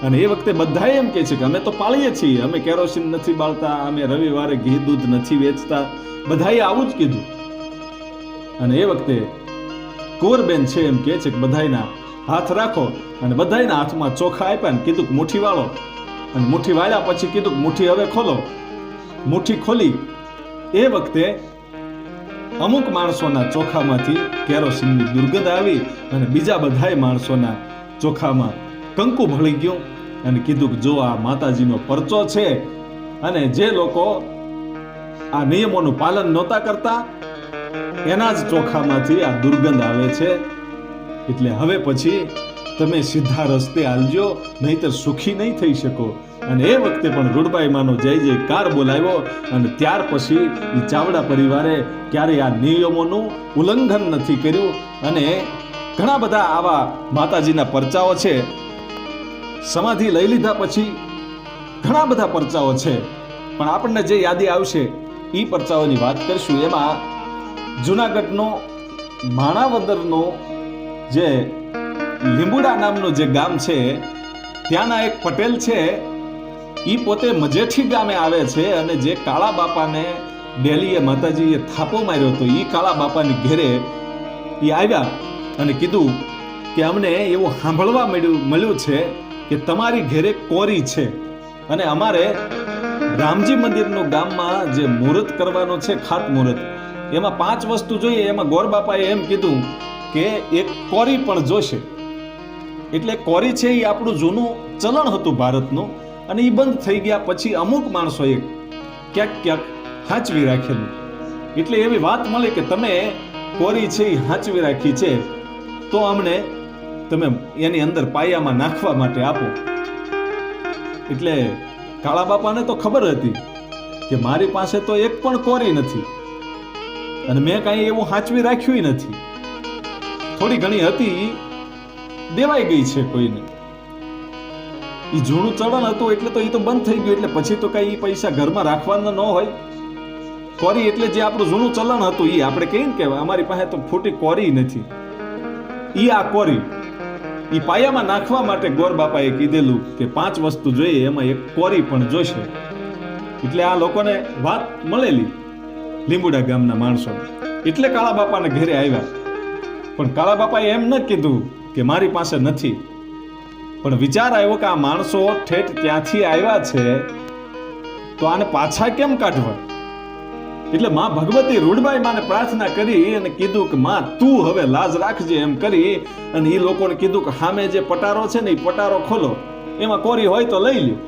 અને એ વખતે બધા એમ કહે છે કે અમે તો પાળીએ છીએ, અમે કેરોસીન નથી બાળતા, અમે રવિવારે ઘી દૂધ નથી વેચતા. બધાએ આવું જ કીધું. અને એ વખતે કુંવરબેન છે એમ કહે છે કે બધાના હાથ રાખો અને બધાના હાથમાં ચોખા આપ્યા ને કીધું કે મુઠ્ઠી વાળો. અને મુઠ્ઠી વાળ્યા પછી કીધું કે મુઠ્ઠી હવે ખોલો. મુઠ્ઠી ખોલી એ વખતે અમુક માણસોના ચોખામાંથી કેરોસીનની દુર્ગંધ આવી અને બીજા બધાય માણસોના ચોખામાં કંકુ ભળી ગયું. અને કીધું કે જો આ માતાજીનો પરચો છે અને જે લોકો આ નિયમોનું પાલન નહોતા કરતા એના જ ચોખામાંથી આ દુર્ગંધ આવે છે. એટલે હવે પછી તમે સીધા રસ્તે હાલજો, નહીતર સુખી નહીં થઈ શકો. અને એ વખતે પણ રૂડબાઈમાનો જય જયકાર બોલાવ્યો. અને ત્યાર પછી એ ચાવડા પરિવારે ક્યારેય આ નિયમોનું ઉલ્લંઘન નથી કર્યું. અને ઘણા બધા આવા માતાજીના પરચાઓ છે. સમાધિ લઈ લીધા પછી ઘણા બધા પરચાઓ છે, પણ આપણને જે યાદી આવશે એ પરચાઓની વાત કરીશું. એમાં જુનાગઢનો માણાવદરનો જે લીંબુડા નામનું જે ગામ છે ત્યાંના એક પટેલ છે, એ પોતે મજેઠી ગામે આવે છે અને જે કાળા બાપાને ડેલીએ માતાજીએ થાપો માર્યો હતો એ કાળા બાપાની ઘેરે એ આવ્યા અને કીધું કે અમને એવું સાંભળવા મળ્યું છે કે તમારી ઘેરે કોરી છે અને અમારે રામજી મંદિરનું ગામમાં જે મુહૂર્ત કરવાનો છે, ખાત મુહૂર્ત, એમાં 5 વસ્તુ જોઈએ. એમાં ગોરબાપાએ એમ કીધું કે એક કોરી પણ જોશે. એટલે કોરી છે એ આપણું જૂનું ચલણ હતું ભારતનું અને એ બંધ થઈ ગયા પછી અમુક માણસોએ ક્યાંક ક્યાંક હાંચવી રાખેલું. એટલે એવી વાત મળે કે તમે કોરી છે એ હાંચવી રાખી છે તો અમને તમે એની અંદર પાયામાં નાખવા માટે આપો. એટલે કાળા બાપાને તો ખબર હતી કે મારી પાસે તો એક પણ કોરી નથી અને મેં કાંઈ એવું હાંચવી રાખ્યું નથી. થોડી ઘણી હતી દેવાઈ ગઈ છે કોઈને. એ જૂનું ચલણ હતું એટલે તો એ તો બંધ થઈ ગયું. એટલે પછી તો કઈ પૈસા ઘરમાં રાખવાના ન હોય. કોરી એટલે જે આપણું જૂનું ચલણ હતું એ આપણે કહીએ ને કે અમારી પાસે તો ફૂટી કોરી નથી, એ આ કોરી એ પાયામાં નાખવા માટે ગોર બાપાએ કીધેલું કે 5 વસ્તુ જોઈએ, એમાં એક કોરી પણ જોઈશે. એટલે આ લોકોને વાત મળેલી લીંબુડા ગામના માણસો, એટલે કાળા બાપાને ઘરે આવ્યા. પણ કાળા બાપાએ એમ ન કીધું કે મારી પાસે નથી, પણ વિચાર આવ્યો કે આ માણસો ઠેઠ ત્યાંથી આવ્યા છે તો આને પાછા કેમ કાઢવા? એટલે માં ભગવતી રૂડબાઈ માને પ્રાર્થના કરી અને કીધું કે માં તું હવે લાજ રાખજે એમ કરી. અને એ લોકોને કીધું કે સામે જે પટારો છે ને એ પટારો ખોલો. એમાં કોરી હોય તો લઈ લ્યો.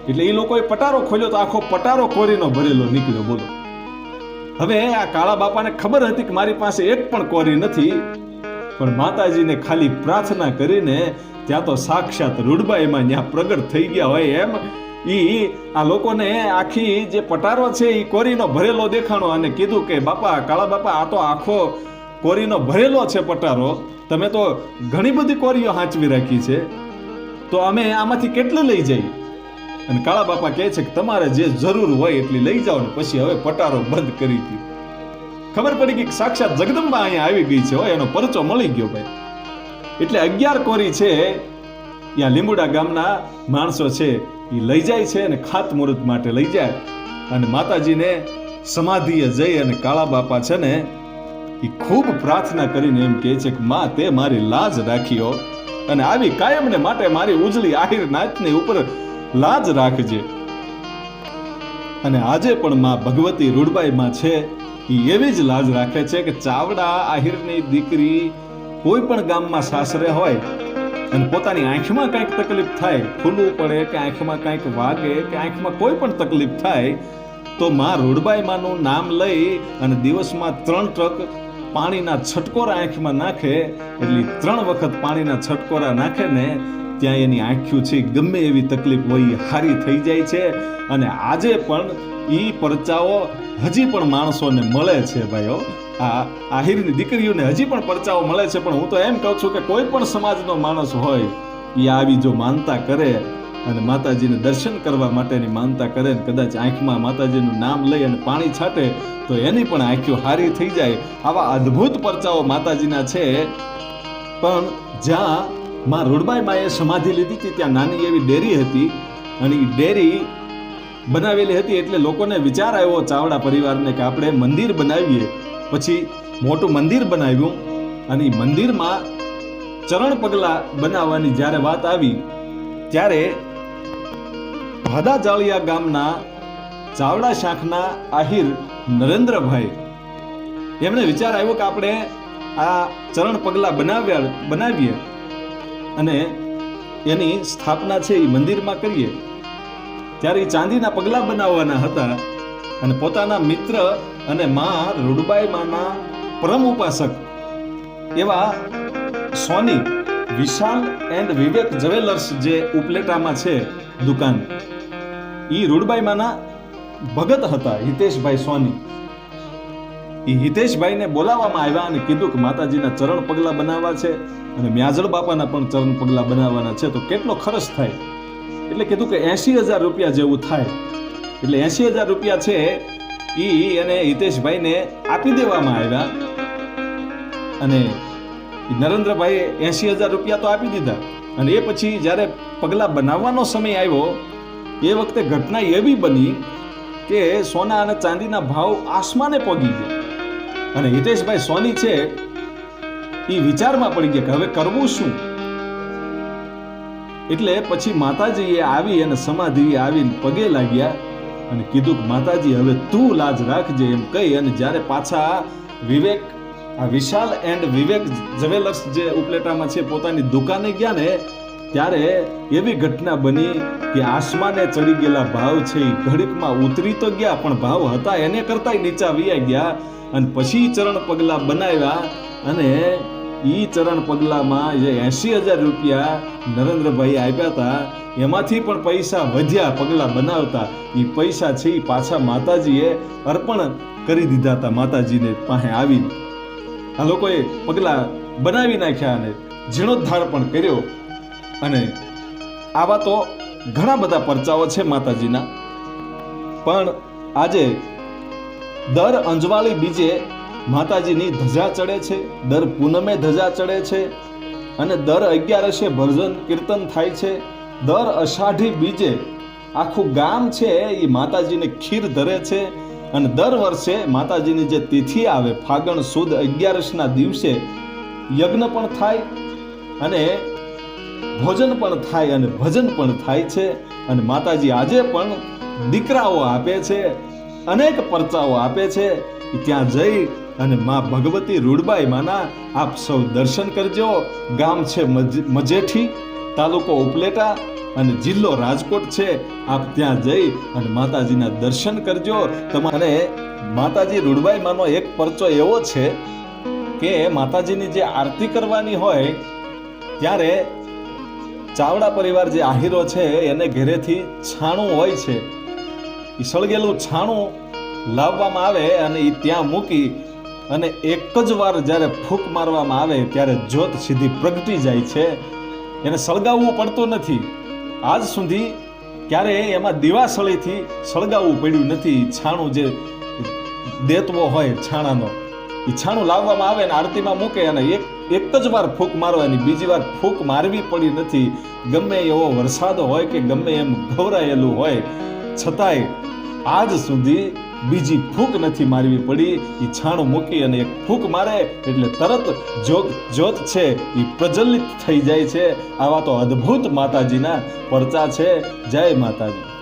એટલે એ લોકોએ પટારો ખોલ્યો તો આખો પટારો કોરીનો ભરેલો નીકળ્યો. બોલો, હવે આ કાળા બાપાને ખબર હતી કે મારી પાસે એક પણ કોરી નથી, પણ માતાજીને ખાલી પ્રાર્થના કરીને ત્યાં તો સાક્ષાત રૂડબાઈમાં ત્યાં પ્રગટ થઈ ગયા હોય એમ આ લોકોને આખી જે પટારો છે એ કોરીનો ભરેલો દેખાણો અને કીધું કે બાપા, કાળા બાપા, આ તો આખો કોરીનો ભરેલો છે પટારો, તમે તો ઘણી બધી કોરીઓ હાંચવી રાખી છે, તો અમે આમાંથી કેટલી લઈ જઈએ? અને કાળા બાપા કહે છે કે તમારે જે જરૂર હોય એટલી લઈ જાઓ ને પછી હવે પટારો બંધ કરી દો. ખબર પડી કે સાક્ષાત જગદંબા અહીંયા આવી ગઈ છે, એનો પરચો મળી ગયો ભાઈ. એટલે 11 કોરી છે ત્યાં લીંબુડા ગામના માણસો છે એ લઈ જાય છે અને ખાતમુહૂર્ત માટે લઈ જાય અને માતાજીને સમાધિએ જઈ અને કાળા બાપા છે ને એ ખૂબ પ્રાર્થના કરીને એમ કહે છે કે માં, તે મારી લાજ રાખ્યો અને આવી કાયમને માટે મારી ઉજળી આહિર નાથની ઉપર લાજ રાખજે. અને આજે પણ માં ભગવતી રૂડબાઈ માં છે એ એવી જ લાજ રાખે છે કે ચાવડા આહિરની દીકરી કોઈ પણ ગામમાં સાસરે હોય અને પોતાની આંખમાં કંઈક તકલીફ થાય, ખુલ્લું પડે કે આંખમાં કંઈક વાગે કે આંખમાં કોઈ પણ તકલીફ થાય તો માં રૂડબાઈ માનું નામ લઈ અને દિવસમાં 3 ટ્રક પાણીના છટકોરા આંખમાં નાખે, એટલે 3 વખત પાણીના છટકોરા નાખે ને ત્યાં એની આંખ્યું છે ગમે એવી તકલીફ હોય હારી થઈ જાય છે. અને આજે પણ ઈ પરચાઓ હજી પણ માણસોને મળે છે ભાઈઓ. આ આહિરની દીકરીઓને હજી પણ પરચાઓ મળે છે. પણ હું તો એમ કહું છું કે કોઈ પણ સમાજનો માણસ હોય એ આવી જો માનતા કરે અને માતાજીને દર્શન કરવા માટેની માનતા કરે ને કદાચ આંખમાં માતાજીનું નામ લઈ અને પાણી છાંટે તો એની પણ આંખો હારી થઈ જાય. આવા અદ્ભુત પરચાઓ માતાજીના છે. પણ જ્યાં માં રૂડબાઈ માએ સમાધિ લીધી હતી ત્યાં નાની એવી ડેરી હતી અને એ ડેરી બનાવેલી હતી એટલે લોકોને વિચાર આવ્યો ચાવડા પરિવારને કે આપણે મંદિર બનાવીએ. પછી મોટું મંદિર બનાવ્યું અને એ મંદિરમાં ચરણ પગલા બનાવવાની જ્યારે વાત આવી ત્યારે ભાદા જાળિયા ગામના ચાવડા શાખના આહિર નરેન્દ્રભાઈ એમને વિચાર આવ્યો કે આપણે આ ચરણ પગલા બનાવીએ અને એની સ્થાપના છે એ મંદિરમાં કરીએ. ત્યારે એ ચાંદીના પગલા બનાવવાના હતા અને પોતાના મિત્ર અને માં રૂડબાઈ માના પરમ ઉપાસક એવા સોની વિશાલ એન્ડ વિવેક જ્વેલર્સ જે ઉપલેટામાં છે દુકાન, એ રૂડબાઈ માના ભગત હતા હિતેશભાઈ સોની. એ હિતેશભાઈને બોલાવવામાં આવ્યા અને કીધું કે માતાજીના ચરણ પગલા બનાવવા છે અને મ્યાજળ બાપાના પણ ચરણ પગલા બનાવવાના છે, તો કેટલો ખર્ચ થાય? એટલે કીધું કે 80,000 રૂપિયા જેવું થાય. એટલે 80,000 રૂપિયા છે ઈ અને હિતેશભાઈને આપી દેવામાં આવ્યા અને નરેન્દ્રભાઈએ 80,000 રૂપિયા તો આપી દીધા. અને એ પછી જ્યારે પગલા બનાવવાનો સમય આવ્યો એ વખતે ઘટના એવી બની કે સોના અને ચાંદીના ભાવ આસમાને પહોંચી ગયા અને હિતેશભાઈ સોની છે એ વિચારમાં પડી ગયા કે હવે કરવું શું? એટલે પછી માતાજીએ આવી અને સમાધિએ આવીને પગે લાગ્યા અને કીધું કે માતાજી હવે તું લાજ રાખજે એમ કહી અને જ્યારે પાછા વિવેક આ વિશાલ એન્ડ વિવેક જ્વેલર્સ જે ઉપલેટામાં છે પોતાની દુકાને ગયા ને ત્યારે એવી ઘટના બની કે આસમાને ચડી ગયેલા ભાવ છે એ ઘડીકમાં ઉતરી તો ગયા પણ ભાવ હતા એને કરતાંય નીચા વિયા ગયા અને પછી ચરણ પગલા બનાવ્યા અને ઈ ચરણ પગલામાં જે 80,000 રૂપિયા નરેન્દ્રભાઈ આપ્યા હતા એમાંથી પણ પૈસા વધ્યા પગલા બનાવતા. એ પૈસા છે એ પાછા માતાજીએ અર્પણ કરી દીધા હતા માતાજીને પાસે આવીને. આ લોકોએ પગલા બનાવી નાખ્યા અને જીર્ણોદ્ધાર પણ કર્યો. અને આવા તો ઘણા બધા પરચાઓ છે માતાજીના. પણ આજે દર અંજવાળી બીજે માતાજીની ધજા ચડે છે, દર પૂનમે ધજા ચડે છે અને દર 11 ભજન કીર્તન થાય છે. દર અષાઢી બીજે આખું ગામ છે એ માતાજીને ખીર ધરે છે અને દર વર્ષે માતાજીની જે તિથિ આવે ફાગણ સુદ 11ના દિવસે યજ્ઞ પણ થાય અને ભોજન પણ થાય અને ભજન પણ થાય છે. અને માતાજી આજે પણ દીકરાઓ આપે છે, અનેક પરચાઓ આપે છે. ત્યાં જઈ અને માં ભગવતી રૂડબાઈ માના આપ સૌ દર્શન કરજો. ગામ છે મજેઠી, તાલુકો ઉપલેટા અને જિલ્લો રાજકોટ છે. આપ ત્યાં જઈ અને માતાજીના દર્શન કરજો. તમારે માતાજી રૂડબાઈ માનો એક પરચો એવો છે કે માતાજીની જે આરતી કરવાની હોય ત્યારે ચાવડા પરિવાર જે આહીરો છે એને ઘરેથી છાણું હોય છે, એ સળગેલું છાણું લાવવામાં આવે અને એ ત્યાં મૂકી અને એક જ વાર જ્યારે ફૂંક મારવામાં આવે ત્યારે જ્યોત સીધી પ્રગટી જાય છે. એને સળગાવવું પડતું નથી. આજ સુધી ક્યારે એમાં દિવાસળીથી સળગાવવું પડ્યું નથી. છાણું જે દેતવો હોય છાણાનો, એ છાણું લાવવામાં આવે અને આરતીમાં મૂકે અને એક જ વાર ફૂંક મારવાની, બીજી વાર ફૂંક મારવી પડી નથી. ગમે એવો વરસાદ હોય કે ગમે એમ ઘવરાયેલું હોય છતાંય આજ સુધી બીજી ફૂંક નથી મારવી પડી. એ છાણું મૂકી અને એક ફૂંક મારે એટલે તરત જ્યોત છે એ પ્રજ્વલિત થઈ જાય છે. આવા તો અદ્ભુત માતાજીના પરચા છે. જય માતાજી.